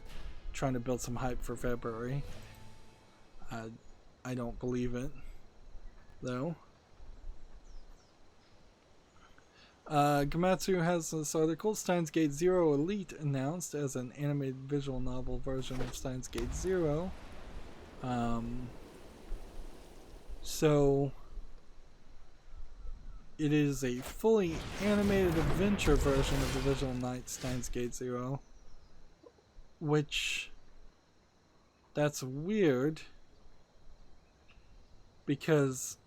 A: trying to build some hype for February. I don't believe it, though. Gamatsu has this article: Steins Gate Zero Elite announced as an animated visual novel version of Steins Gate Zero. So it is a fully animated adventure version of the visual night Steins Gate Zero, which that's weird because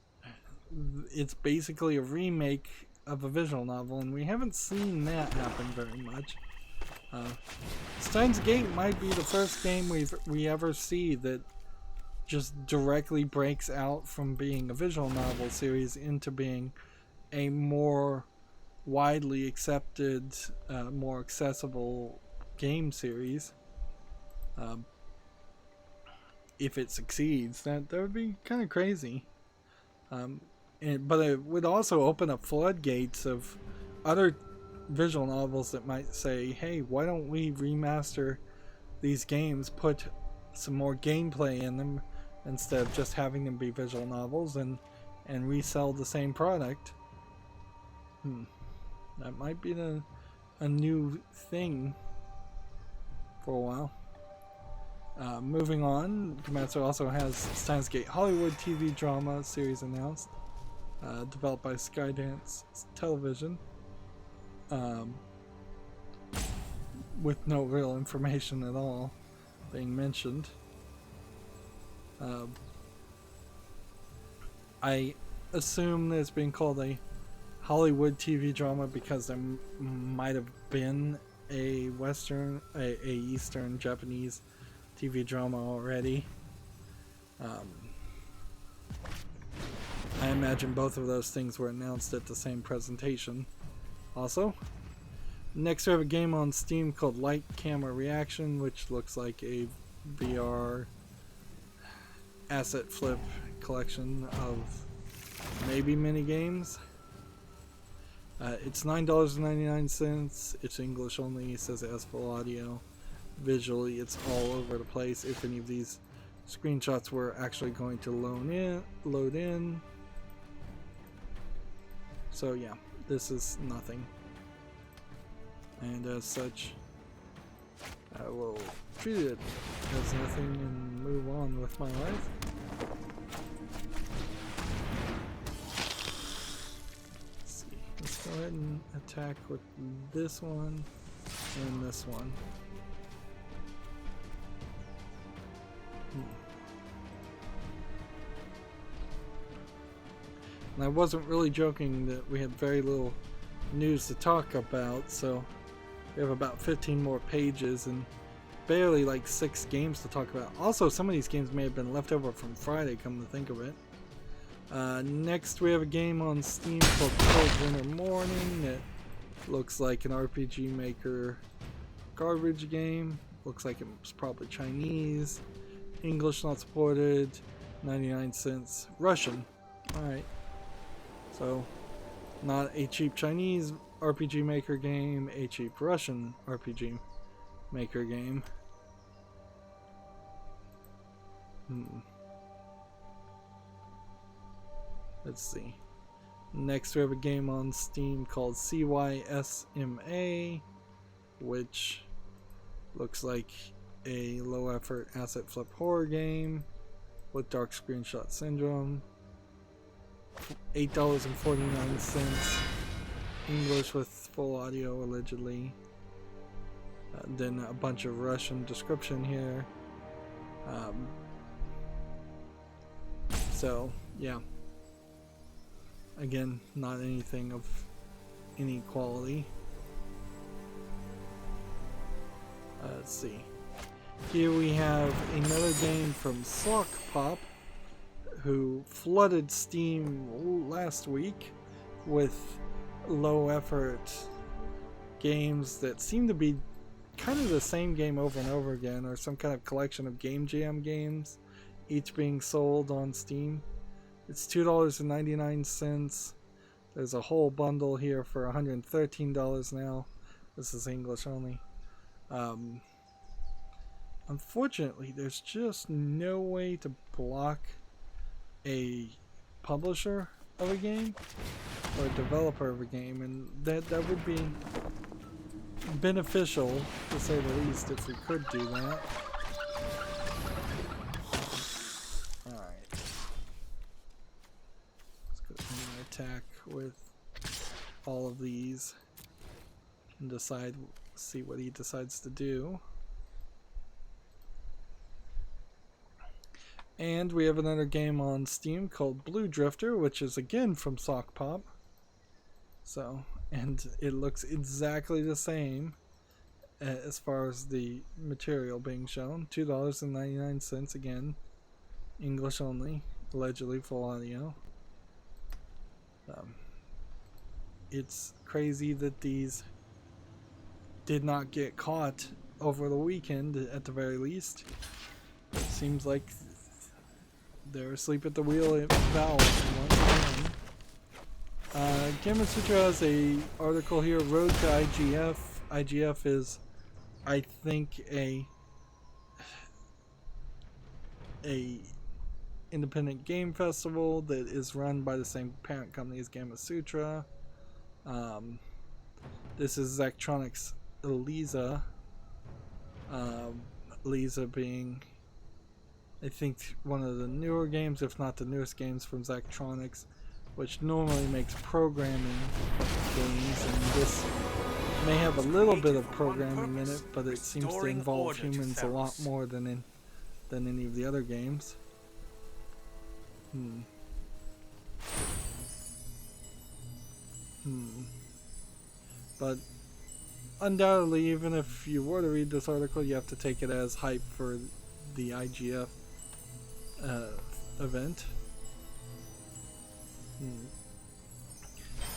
A: it's basically a remake of a visual novel, and we haven't seen that happen very much. Steins Gate might be the first game we ever see that just directly breaks out from being a visual novel series into being a more widely accepted, more accessible game series. If it succeeds, that would be kind of crazy. But it would also open up floodgates of other visual novels that might say, hey, why don't we remaster these games, put some more gameplay in them instead of just having them be visual novels, and resell the same product. That might be a new thing for a while. Moving on, Gamatsu also has Steins Gate Hollywood TV drama series announced, developed by Skydance Television, with no real information at all being mentioned. I assume that it's being called a Hollywood TV drama because there might have been a Eastern Japanese TV drama already. I imagine both of those things were announced at the same presentation. Also, next we have a game on Steam called Light Camera Reaction, which looks like a VR asset flip collection of maybe mini games. It's $9.99. It's English only. It says it has full audio. Visually, it's all over the place. If any of these screenshots were actually going to load in. So yeah, this is nothing. And as such, I will treat it as nothing and move on with my life. Let's see. Let's go ahead and attack with this one and this one. And I wasn't really joking that we had very little news to talk about, so we have about 15 more pages and barely like 6 games to talk about. Also, some of these games may have been left over from Friday, come to think of it. Next we have a game on Steam called Cold Winter Morning that looks like an RPG Maker garbage game. Looks like it's probably Chinese. English not supported. 99 cents. Russian. Alright. So, not a cheap Chinese RPG Maker game, a cheap Russian RPG Maker game. Let's see. Next we have a game on Steam called CYSMA, which looks like a low effort asset flip horror game with dark screenshot syndrome. $8.49, English with full audio allegedly. Then a bunch of Russian description here. So yeah, again, not anything of any quality. Let's see. Here we have another game from Sock Pop, who flooded Steam last week with low effort games that seem to be kind of the same game over and over again, or some kind of collection of Game Jam games, each being sold on Steam. It's $2.99. There's a whole bundle here for $113 now. This is English only. Unfortunately, there's just no way to block a publisher of a game or a developer of a game, and that would be beneficial, to say the least, if we could do that. Alright. Let's go ahead and attack with all of these and see what he decides to do. And we have another game on Steam called Blue Drifter, which is again from Sock Pop. So, and it looks exactly the same as far as the material being shown. $2.99 again, English only, allegedly full audio. It's crazy that these did not get caught over the weekend, at the very least. It seems like they're asleep at the wheel at Valve once again. Gamma Sutra has a article here, Road to IGF. IGF is, I think, a independent game festival that is run by the same parent company as Gamma Sutra. This is Zachtronics Eliza. Eliza being, I think, one of the newer games, if not the newest games from Zachtronics, which normally makes programming games, and this may have a little bit of programming in it, but it seems to involve humans a lot more than any of the other games. But undoubtedly, even if you were to read this article, you have to take it as hype for the IGF event.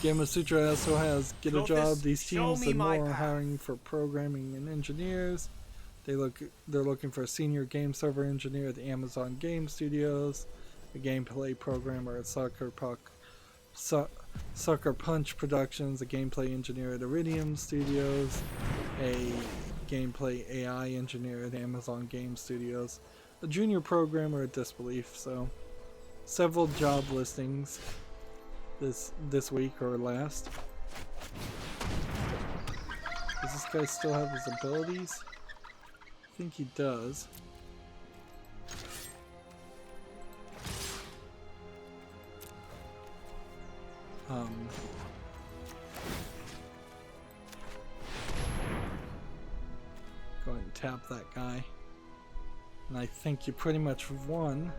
A: Gamma Sutra also has Get a Job. These teams and more are hiring for programming and engineers. They're looking for a senior game server engineer at the Amazon Game Studios, a gameplay programmer at Sucker Punch Productions, a gameplay engineer at Iridium Studios, a gameplay AI engineer at Amazon Game Studios, a junior programmer at Disbelief. So several job listings this week or last. Does this guy still have his abilities? I think he does. Go ahead and tap that guy. And I think you pretty much won.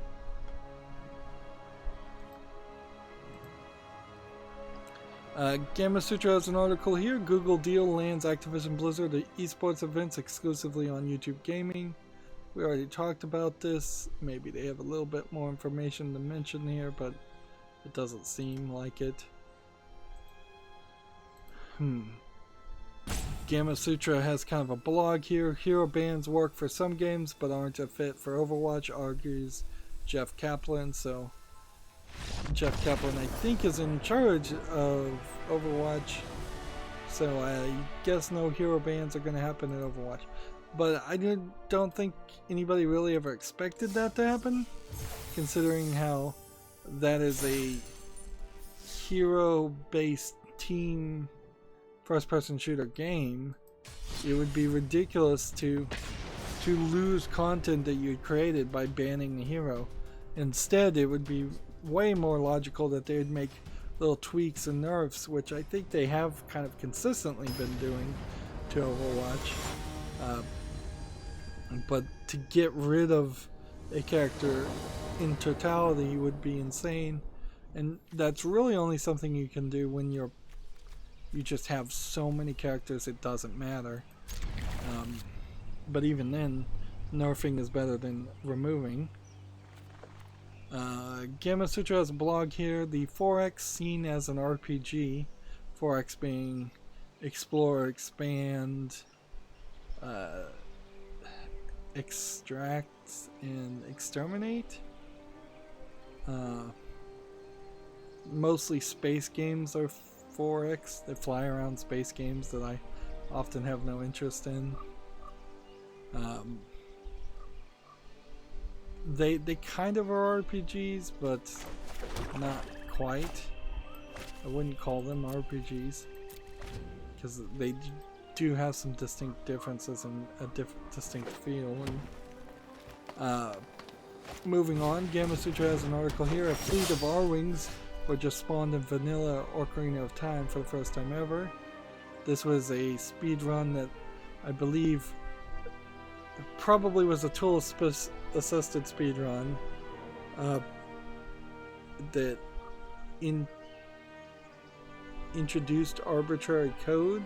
A: Gamma Sutra has an article here. Google deal lands Activision Blizzard at esports events exclusively on YouTube Gaming. We already talked about this. Maybe they have a little bit more information to mention here, but it doesn't seem like it. Gamma Sutra has kind of a blog here. Hero bands work for some games but aren't a fit for Overwatch, argues Jeff Kaplan. So Jeff Kaplan, I think, is in charge of Overwatch, so I guess no hero bans are going to happen in Overwatch. But I don't think anybody really ever expected that to happen, considering how that is a hero-based team first-person shooter game, it would be ridiculous to lose content that you had created by banning the hero. Instead, it would be way more logical that they'd make little tweaks and nerfs, which I think they have kind of consistently been doing to Overwatch. But to get rid of a character in totality would be insane, and that's really only something you can do when you just have so many characters it doesn't matter. But even then, nerfing is better than removing. Gamma Sutra has a blog here. The 4X seen as an RPG, 4X being explore, expand, extract, and exterminate. Mostly space games are 4X. They fly around space games that I often have no interest in. They kind of are RPGs, but not quite. I wouldn't call them RPGs because they do have some distinct differences and a distinct feel. And, moving on, Gamma Sutra has an article here. A fleet of R-Wings were just spawned in vanilla Ocarina of Time for the first time ever. This was a speed run that I believe probably was a tool assisted speed run that introduced arbitrary code.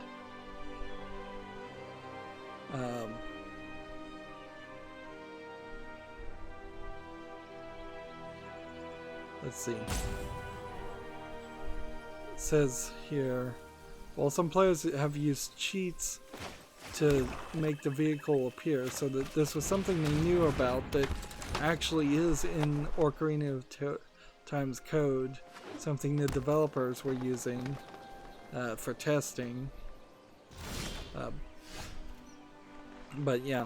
A: Let's see. It says here, while some players have used cheats to make the vehicle appear, so that this was something they knew about that actually is in Ocarina of Time's code, something the developers were using for testing. But yeah,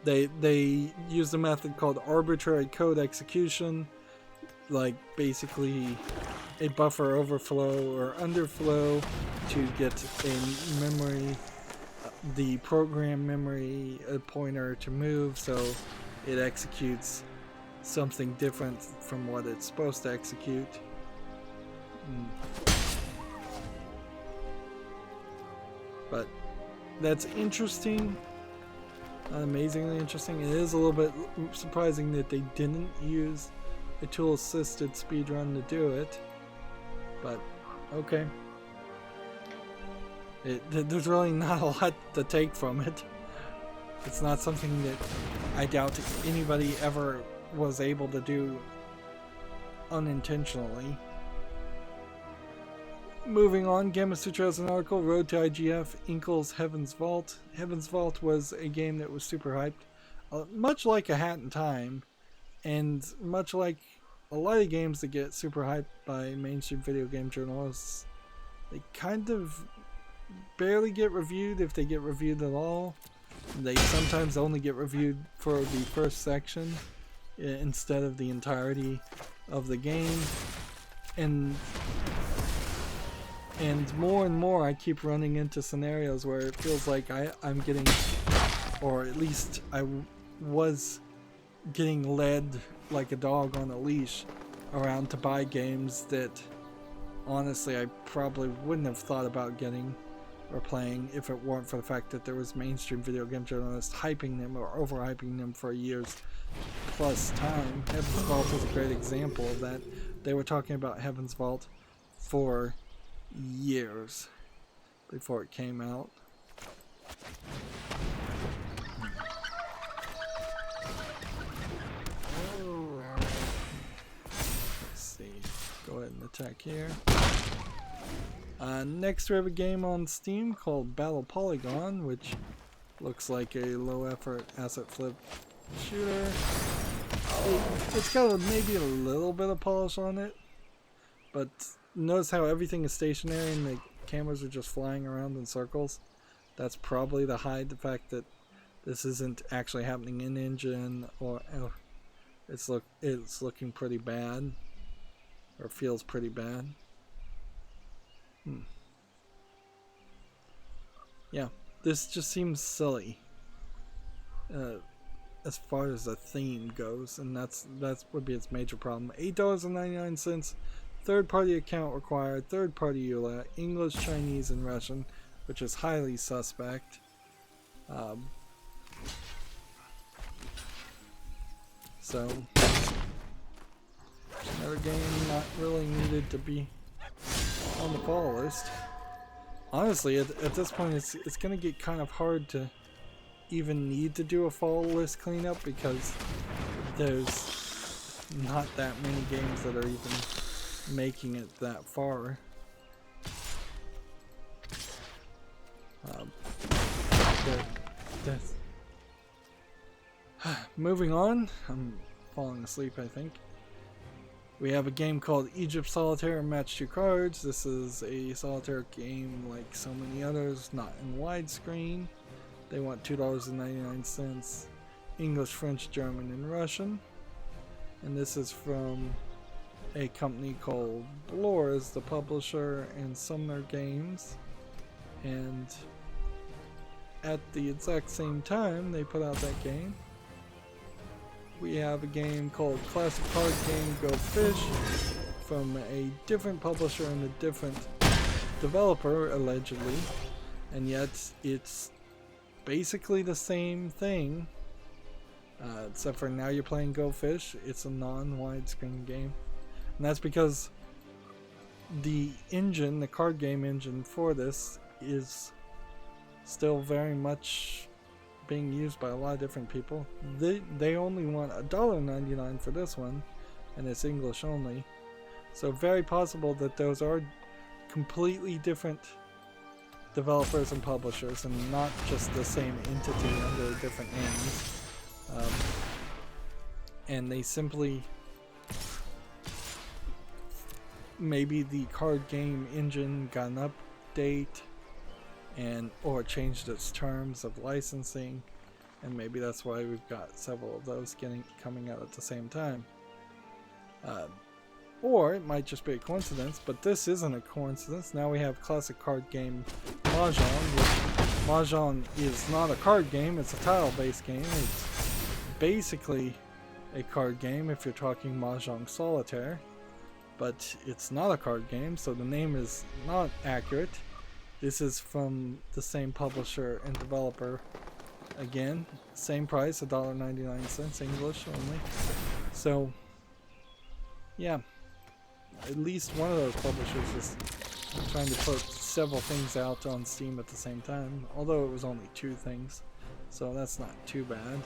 A: they used a method called arbitrary code execution, like basically a buffer overflow or underflow to get a memory, the program memory pointer to move so it executes something different from what it's supposed to execute. But that's interesting, amazingly interesting. It is a little bit surprising that they didn't use a tool assisted speedrun to do it, but okay. There's really not a lot to take from it. It's not something that I doubt anybody ever was able to do unintentionally. Moving on, Gamma Sutra has an article, Road to IGF, Inkle's Heaven's Vault. Heaven's Vault was a game that was super hyped, much like A Hat in Time, and much like a lot of games that get super hyped by mainstream video game journalists. They kind of barely get reviewed, if they get reviewed at all. They sometimes only get reviewed for the first section instead of the entirety of the game. And more and more I keep running into scenarios where it feels like I'm getting, or at least I was getting led like a dog on a leash around to buy games that honestly I probably wouldn't have thought about getting or playing if it weren't for the fact that there was mainstream video game journalists hyping them or overhyping them for years plus time. Heaven's Vault is a great example of that. They were talking about Heaven's Vault for years before it came out. Let's see. Go ahead and attack here. Next we have a game on Steam called Battle Polygon, which looks like a low effort asset flip shooter. It's got maybe a little bit of polish on it, but notice how everything is stationary and the cameras are just flying around in circles. That's probably to hide the fact that this isn't actually happening in engine, or it's looking pretty bad, or feels pretty bad. Yeah, this just seems silly as far as the theme goes, and that's would be its major problem. $8.99, third-party account required, third-party EULA, English, Chinese, and Russian, which is highly suspect. So another game not really needed to be on the fall list. Honestly, at this point, it's going to get kind of hard to even need to do a fall list cleanup because there's not that many games that are even making it that far. Moving on, I'm falling asleep, I think. We have a game called Egypt Solitaire Match 2 Cards. This is a solitaire game like so many others, not in widescreen. They want $2.99, English, French, German, and Russian. And this is from a company called Blore as the publisher, and Sumner Games. And at the exact same time they put out that game, we have a game called Classic Card Game Go Fish from a different publisher and a different developer, allegedly, and yet it's basically the same thing, except for now you're playing Go Fish. It's a non-widescreen game, and that's because the engine, the card game engine for this, is still very much being used by a lot of different people. They only want $1.99 for this one, and it's English only. So very possible that those are completely different developers and publishers, and not just the same entity under different names. And they simply, maybe the card game engine got an update or changed its terms of licensing, and maybe that's why we've got several of those coming out at the same time. Or it might just be a coincidence, but this isn't a coincidence. Now we have Classic Card Game Mahjong, which Mahjong is not a card game, it's a tile-based game. It's basically a card game if you're talking Mahjong Solitaire, but it's not a card game, so the name is not accurate. This is from the same publisher and developer. Again, same price, $1.99, English only. So, yeah, at least one of those publishers is trying to put several things out on Steam at the same time, although it was only 2 things, so that's not too bad.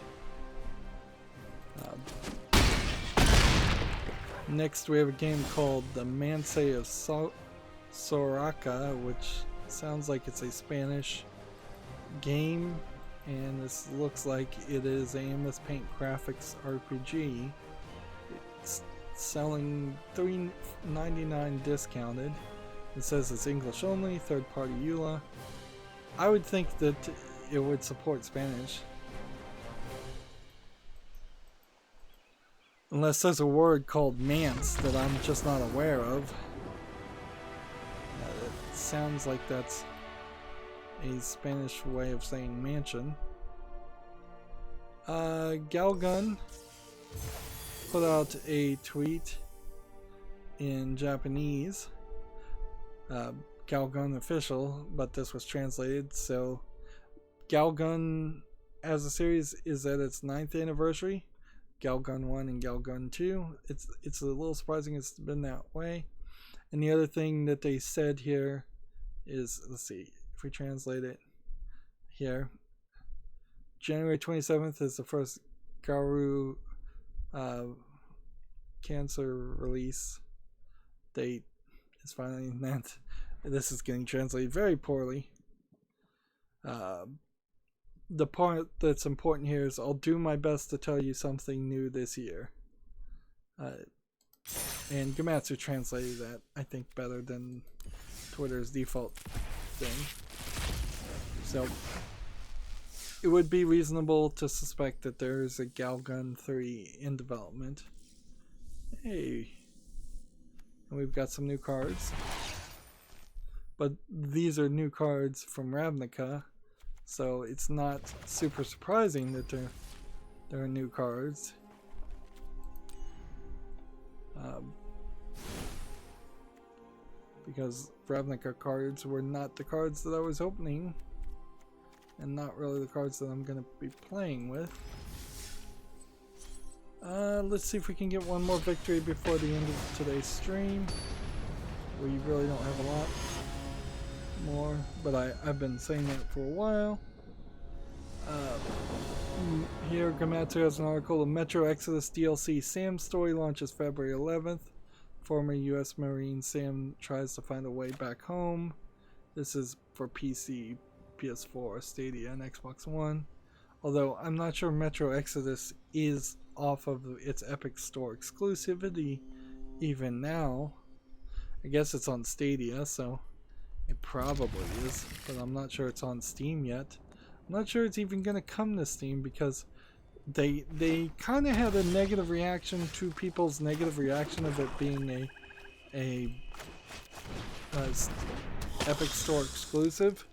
A: Next we have a game called The Manse of Soraka, which sounds like it's a Spanish game, and this looks like it is a MS Paint graphics RPG. It's selling $3.99 discounted. It says it's English only, third-party EULA. I would think that it would support Spanish, unless there's a word called manse that I'm just not aware of. It sounds like that's a Spanish way of saying mansion. Galgun put out a tweet in Japanese, Galgun official, but this was translated. So Galgun as a series is at its 9th anniversary. Galgun 1 and Galgun 2. It's a little surprising it's been that way. And the other thing that they said here is, let's see if we translate it here. January 27th is the first Garu cancer release date. It's finally meant. This is getting translated very poorly. The part that's important here is I'll do my best to tell you something new this year. And Gamatsu translated that, I think, better than Twitter's default thing. So it would be reasonable to suspect that there is a Galgun 3 in development. Hey, And we've got some new cards. But these are new cards from Ravnica, so it's not super surprising that they're new cards. Because Ravnica cards were not the cards that I was opening, and not really the cards that I'm going to be playing with. Let's see if we can get one more victory before the end of today's stream. We really don't have a lot more, but I've been saying that for a while. Here, Gamatsu has an article. The Metro Exodus DLC Sam story launches February 11th. Former U.S. Marine Sam tries to find a way back home. This is for PC, PS4, Stadia, and Xbox One. Although I'm not sure Metro Exodus is off of its Epic Store exclusivity even now. I guess it's on Stadia, so it probably is, but I'm not sure it's on Steam yet. I'm not sure it's even going to come to Steam because they kind of had a negative reaction to people's negative reaction of it being a Epic Store exclusive.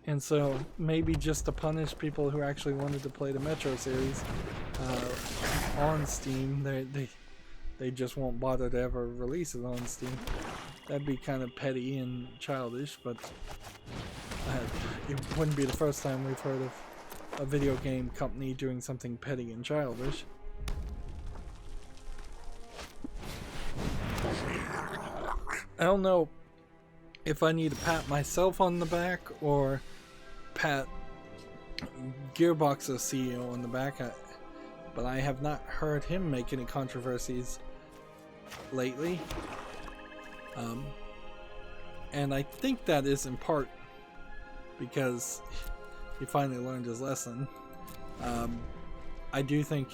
A: And so maybe just to punish people who actually wanted to play the Metro series on Steam, they just won't bother to ever release it on Steam. That'd be kind of petty and childish, but it wouldn't be the first time we've heard of a video game company doing something petty and childish. I don't know if I need to pat myself on the back or pat Gearbox's CEO on the back, but I have not heard him make any controversies lately. And I think that is in part because he finally learned his lesson. I do think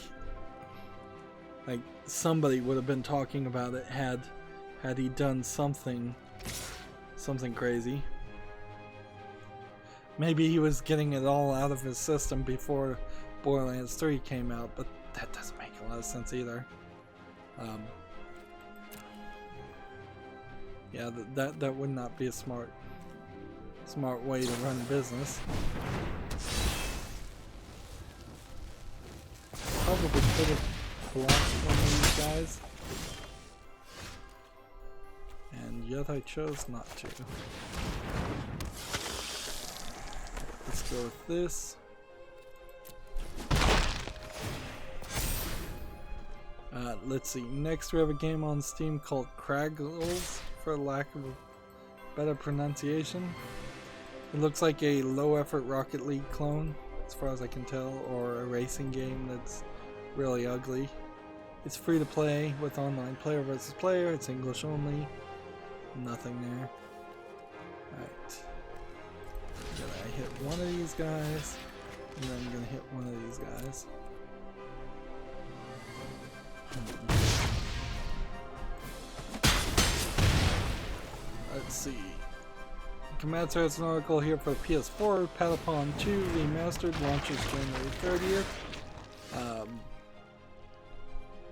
A: like somebody would have been talking about it had he done something crazy. Maybe he was getting it all out of his system before Borderlands 3 came out, but that doesn't make a lot of sense either. Yeah, that would not be a smart way to run a business. Probably could have blocked one of these guys, and yet I chose not to. Let's go with this. Let's see. Next, we have a game on Steam called Kraggles, for lack of a better pronunciation. It looks like a low-effort Rocket League clone, as far as I can tell, or a racing game that's really ugly. It's free to play with online player versus player. It's English only. Nothing there. Alright. Gonna hit one of these guys, and then I'm gonna hit one of these guys. Let's see. Komatsu has an article here for the PS4. Patapon 2 Remastered launches January 30th.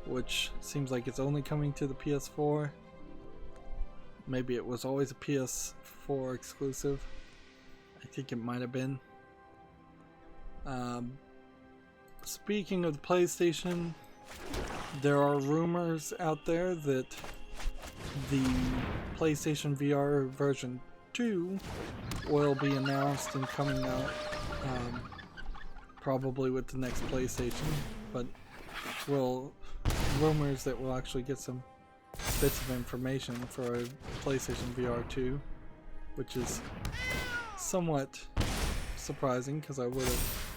A: Which seems like it's only coming to the PS4. Maybe it was always a PS4 exclusive. I think it might have been. Speaking of the PlayStation, there are rumors out there that the PlayStation VR version 2 will be announced and coming out probably with the next PlayStation, but rumors that we'll actually get some bits of information for a PlayStation VR 2, which is somewhat surprising because I would have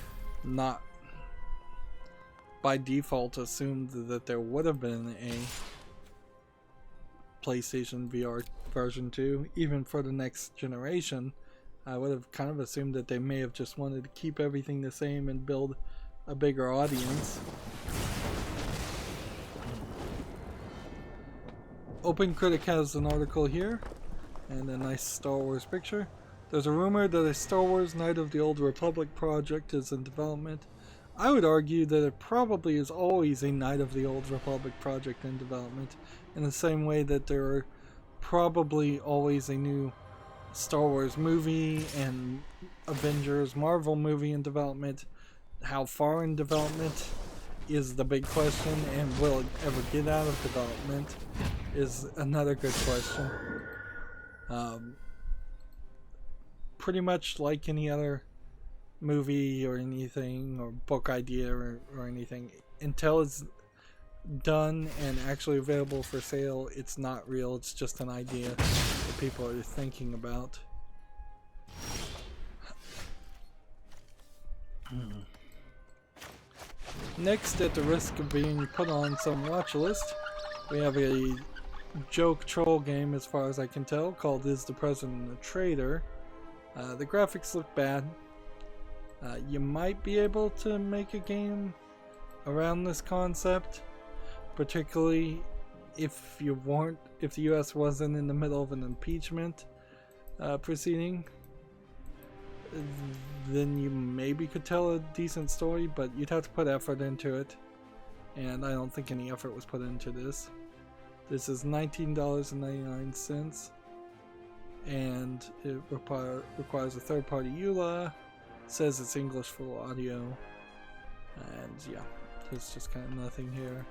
A: not by default assumed that there would have been a PlayStation VR version 2, even for the next generation. I would have kind of assumed that they may have just wanted to keep everything the same and build a bigger audience. OpenCritic has an article here and a nice Star Wars picture. There's a rumor that a Star Wars Knight of the Old Republic project is in development. I would argue that it probably is always a Knight of the Old Republic project in development, in the same way that there are probably always a new Star Wars movie and Avengers Marvel movie in development. How far in development is the big question, and will it ever get out of development is another good question. Pretty much like any other movie or anything, or book idea or anything, until it's done and actually available for sale, it's not real. It's just an idea that people are thinking about. Next, at the risk of being put on some watch list, we have a joke troll game, as far as I can tell, called Is the President a Traitor? The graphics look bad. You might be able to make a game around this concept, particularly if the US wasn't in the middle of an impeachment proceeding. Then you maybe could tell a decent story, but you'd have to put effort into it, and I don't think any effort was put into this. This is $19.99, and it requires a third-party EULA. Says it's English full audio, and yeah, there's just kind of nothing here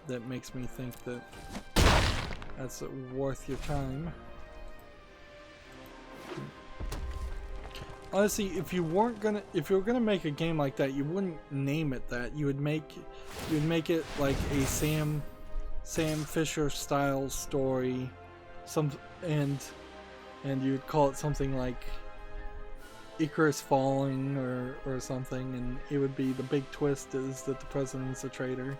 A: that makes me think that that's worth your time. Honestly, if you were gonna make a game like that, you wouldn't name it that. You'd make it like a Sam Fisher style story, and you'd call it something like Icarus Falling or something, and it would be the big twist is that the president's a traitor.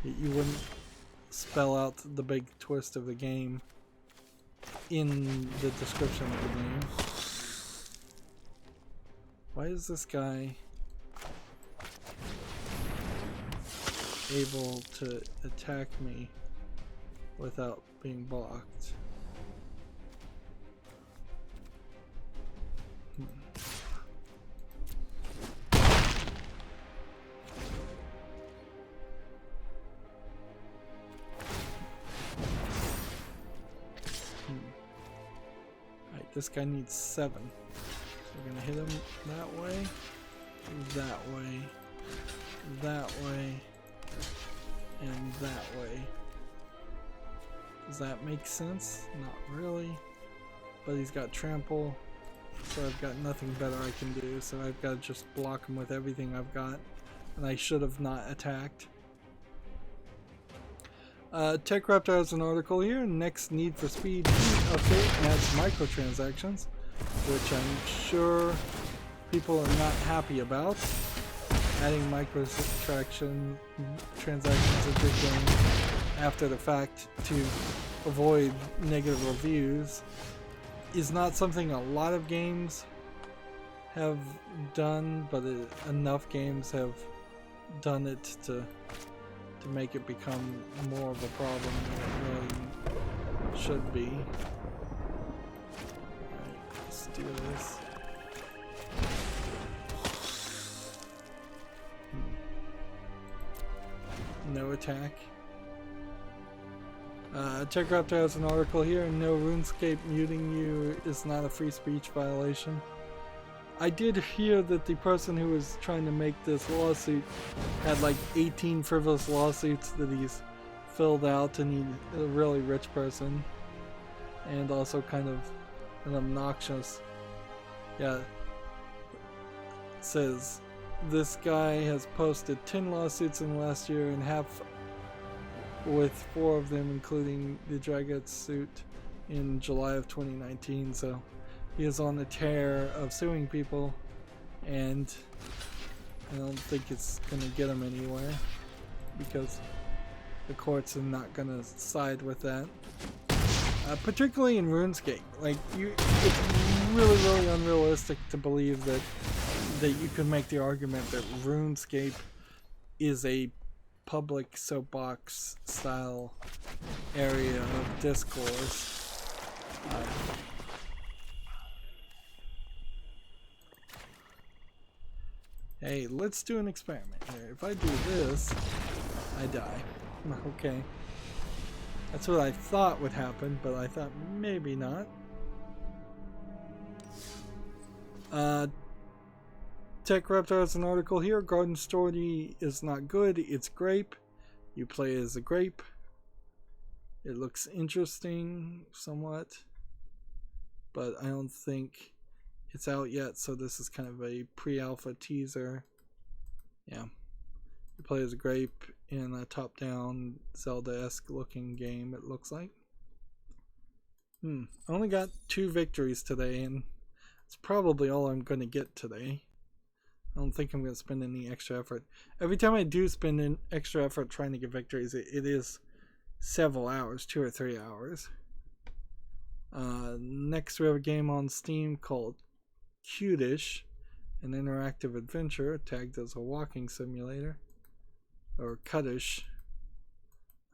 A: You wouldn't spell out the big twist of the game in the description of the game. Why is this guy able to attack me without being blocked? Alright, this guy needs 7. So we're gonna hit him that way, that way, that way, and that way. Does that make sense? Not really. But he's got trample, so I've got nothing better I can do, so I've got to just block him with everything I've got, and I should have not attacked. TechRaptor has an article here. Next Need for Speed update adds microtransactions, which I'm sure people are not happy about. Adding microtransactions into the game after the fact to avoid negative reviews is not something a lot of games have done, but enough games have done it to make it become more of a problem than it really should be. Alright, let's do this. No attack. TechRaptor has an article here. No, RuneScape muting you is not a free speech violation. I did hear that the person who was trying to make this lawsuit had like 18 frivolous lawsuits that he's filled out, and he's a really rich person and also kind of an obnoxious. Yeah. It says this guy has posted 10 lawsuits in the last year, and with 4 of them including the Dragot suit in July of 2019, so he is on the tear of suing people, and I don't think it's gonna get him anywhere because the courts are not gonna side with that. Particularly in RuneScape, like it's really unrealistic to believe that you could make the argument that RuneScape is a public soapbox style area of discourse. Hey, let's do an experiment here. If I do this, I die. Okay. That's what I thought would happen, but I thought maybe not. Tech Raptor has an article here. Garden Story is not good. It's grape. You play as a grape. It looks interesting, somewhat. But I don't think it's out yet, so this is kind of a pre-alpha teaser. Yeah. You play as a grape in a top-down Zelda-esque looking game, it looks like. I only got 2 victories today, and it's probably all I'm going to get today. I don't think I'm going to spend any extra effort. Every time I do spend an extra effort trying to get victories, it is several hours, 2 or 3 hours. Next we have a game on Steam called Cutish, an interactive adventure tagged as a walking simulator. Or Cutish.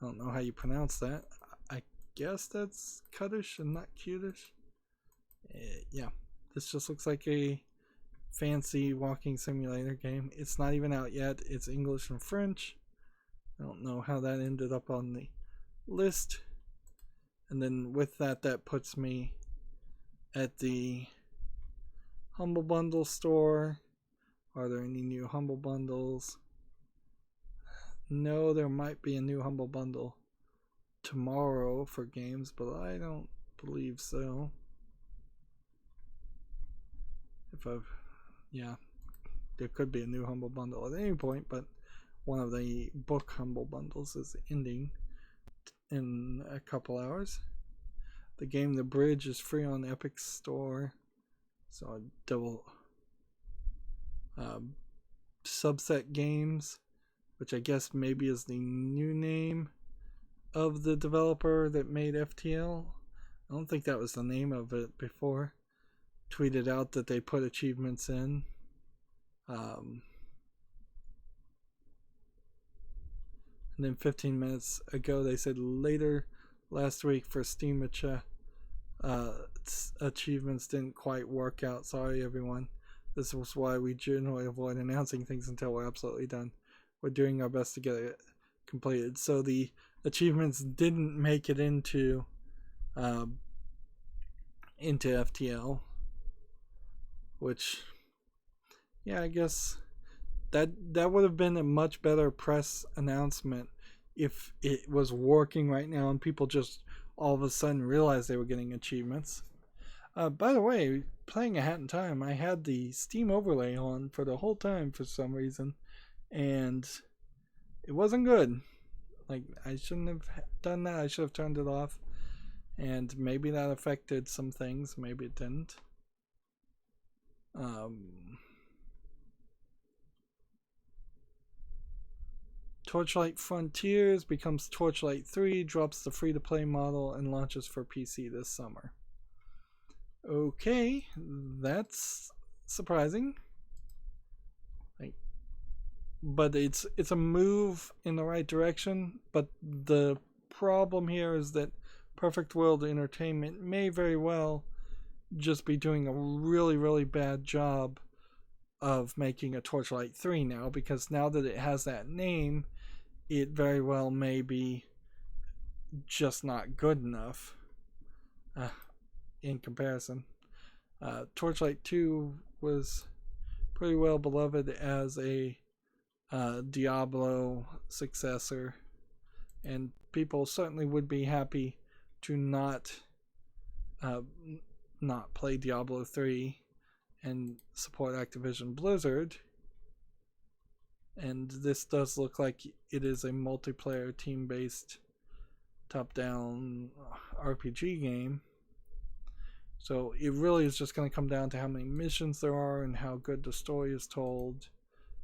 A: I don't know how you pronounce that. I guess that's Cutish and not Cutish. Yeah, this just looks like a fancy walking simulator game. It's not even out yet. It's English and French. I don't know how that ended up on the list. And then with that, that puts me at the Humble Bundle store. Are there any new Humble Bundles? No, there might be a new Humble Bundle tomorrow for games, but I don't believe so. Yeah, there could be a new Humble Bundle at any point, but one of the book Humble Bundles is ending in a couple hours. The game The Bridge is free on Epic Store, so a double Subset Games, which I guess maybe is the new name of the developer that made FTL. I don't think that was the name of it before. Tweeted out that they put achievements in. And then 15 minutes ago they said later last week for Steam achievements didn't quite work out. Sorry everyone. This was why we generally avoid announcing things until we're absolutely done. We're doing our best to get it completed. So the achievements didn't make it into FTL, which, yeah, I guess that would have been a much better press announcement if it was working right now and people just all of a sudden realized they were getting achievements. By the way, playing A Hat in Time, I had the Steam overlay on for the whole time for some reason, and it wasn't good. Like, I shouldn't have done that. I should have turned it off, and maybe that affected some things. Maybe it didn't. Torchlight Frontiers becomes Torchlight 3, drops the free-to-play model, and launches for PC this summer. Okay, that's surprising. But it's a move in the right direction. But the problem here is that Perfect World Entertainment may very well just be doing a really, really bad job of making a Torchlight 3 now, because now that it has that name, it very well may be just not good enough in comparison. Torchlight 2 was pretty well beloved as a Diablo successor, and people certainly would be happy to not play Diablo 3 and support Activision Blizzard. And this does look like it is a multiplayer team-based top-down RPG game. So it really is just going to come down to how many missions there are and how good the story is told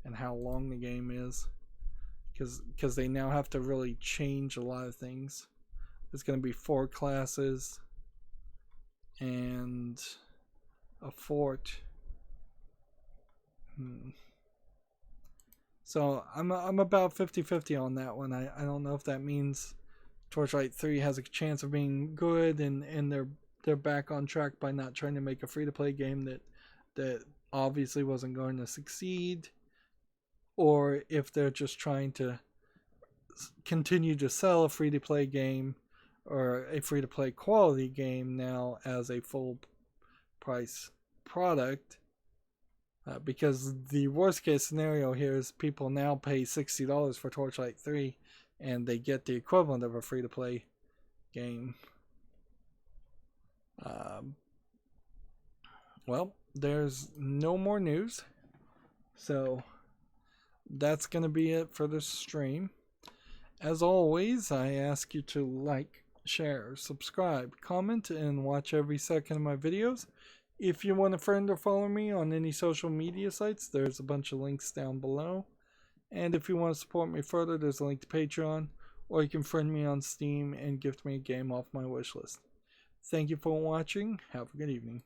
A: and how long the game is. Because they now have to really change a lot of things. There's going to be 4 classes and a fort. So I'm about 50-50 on that one. I don't know if that means Torchlight 3 has a chance of being good and they're back on track by not trying to make a free-to-play game that obviously wasn't going to succeed, or if they're just trying to continue to sell a free-to-play game or a free-to-play quality game now as a full price product. Because the worst case scenario here is people now pay $60 for Torchlight 3 and they get the equivalent of a free-to-play game. Well, there's no more news, so that's going to be it for this stream. As always, I ask you to like, share, subscribe, comment, and watch every second of my videos. If you want to friend or follow me on any social media sites, there's a bunch of links down below. And if you want to support me further, there's a link to Patreon, or you can friend me on Steam and gift me a game off my wishlist. Thank you for watching. Have a good evening.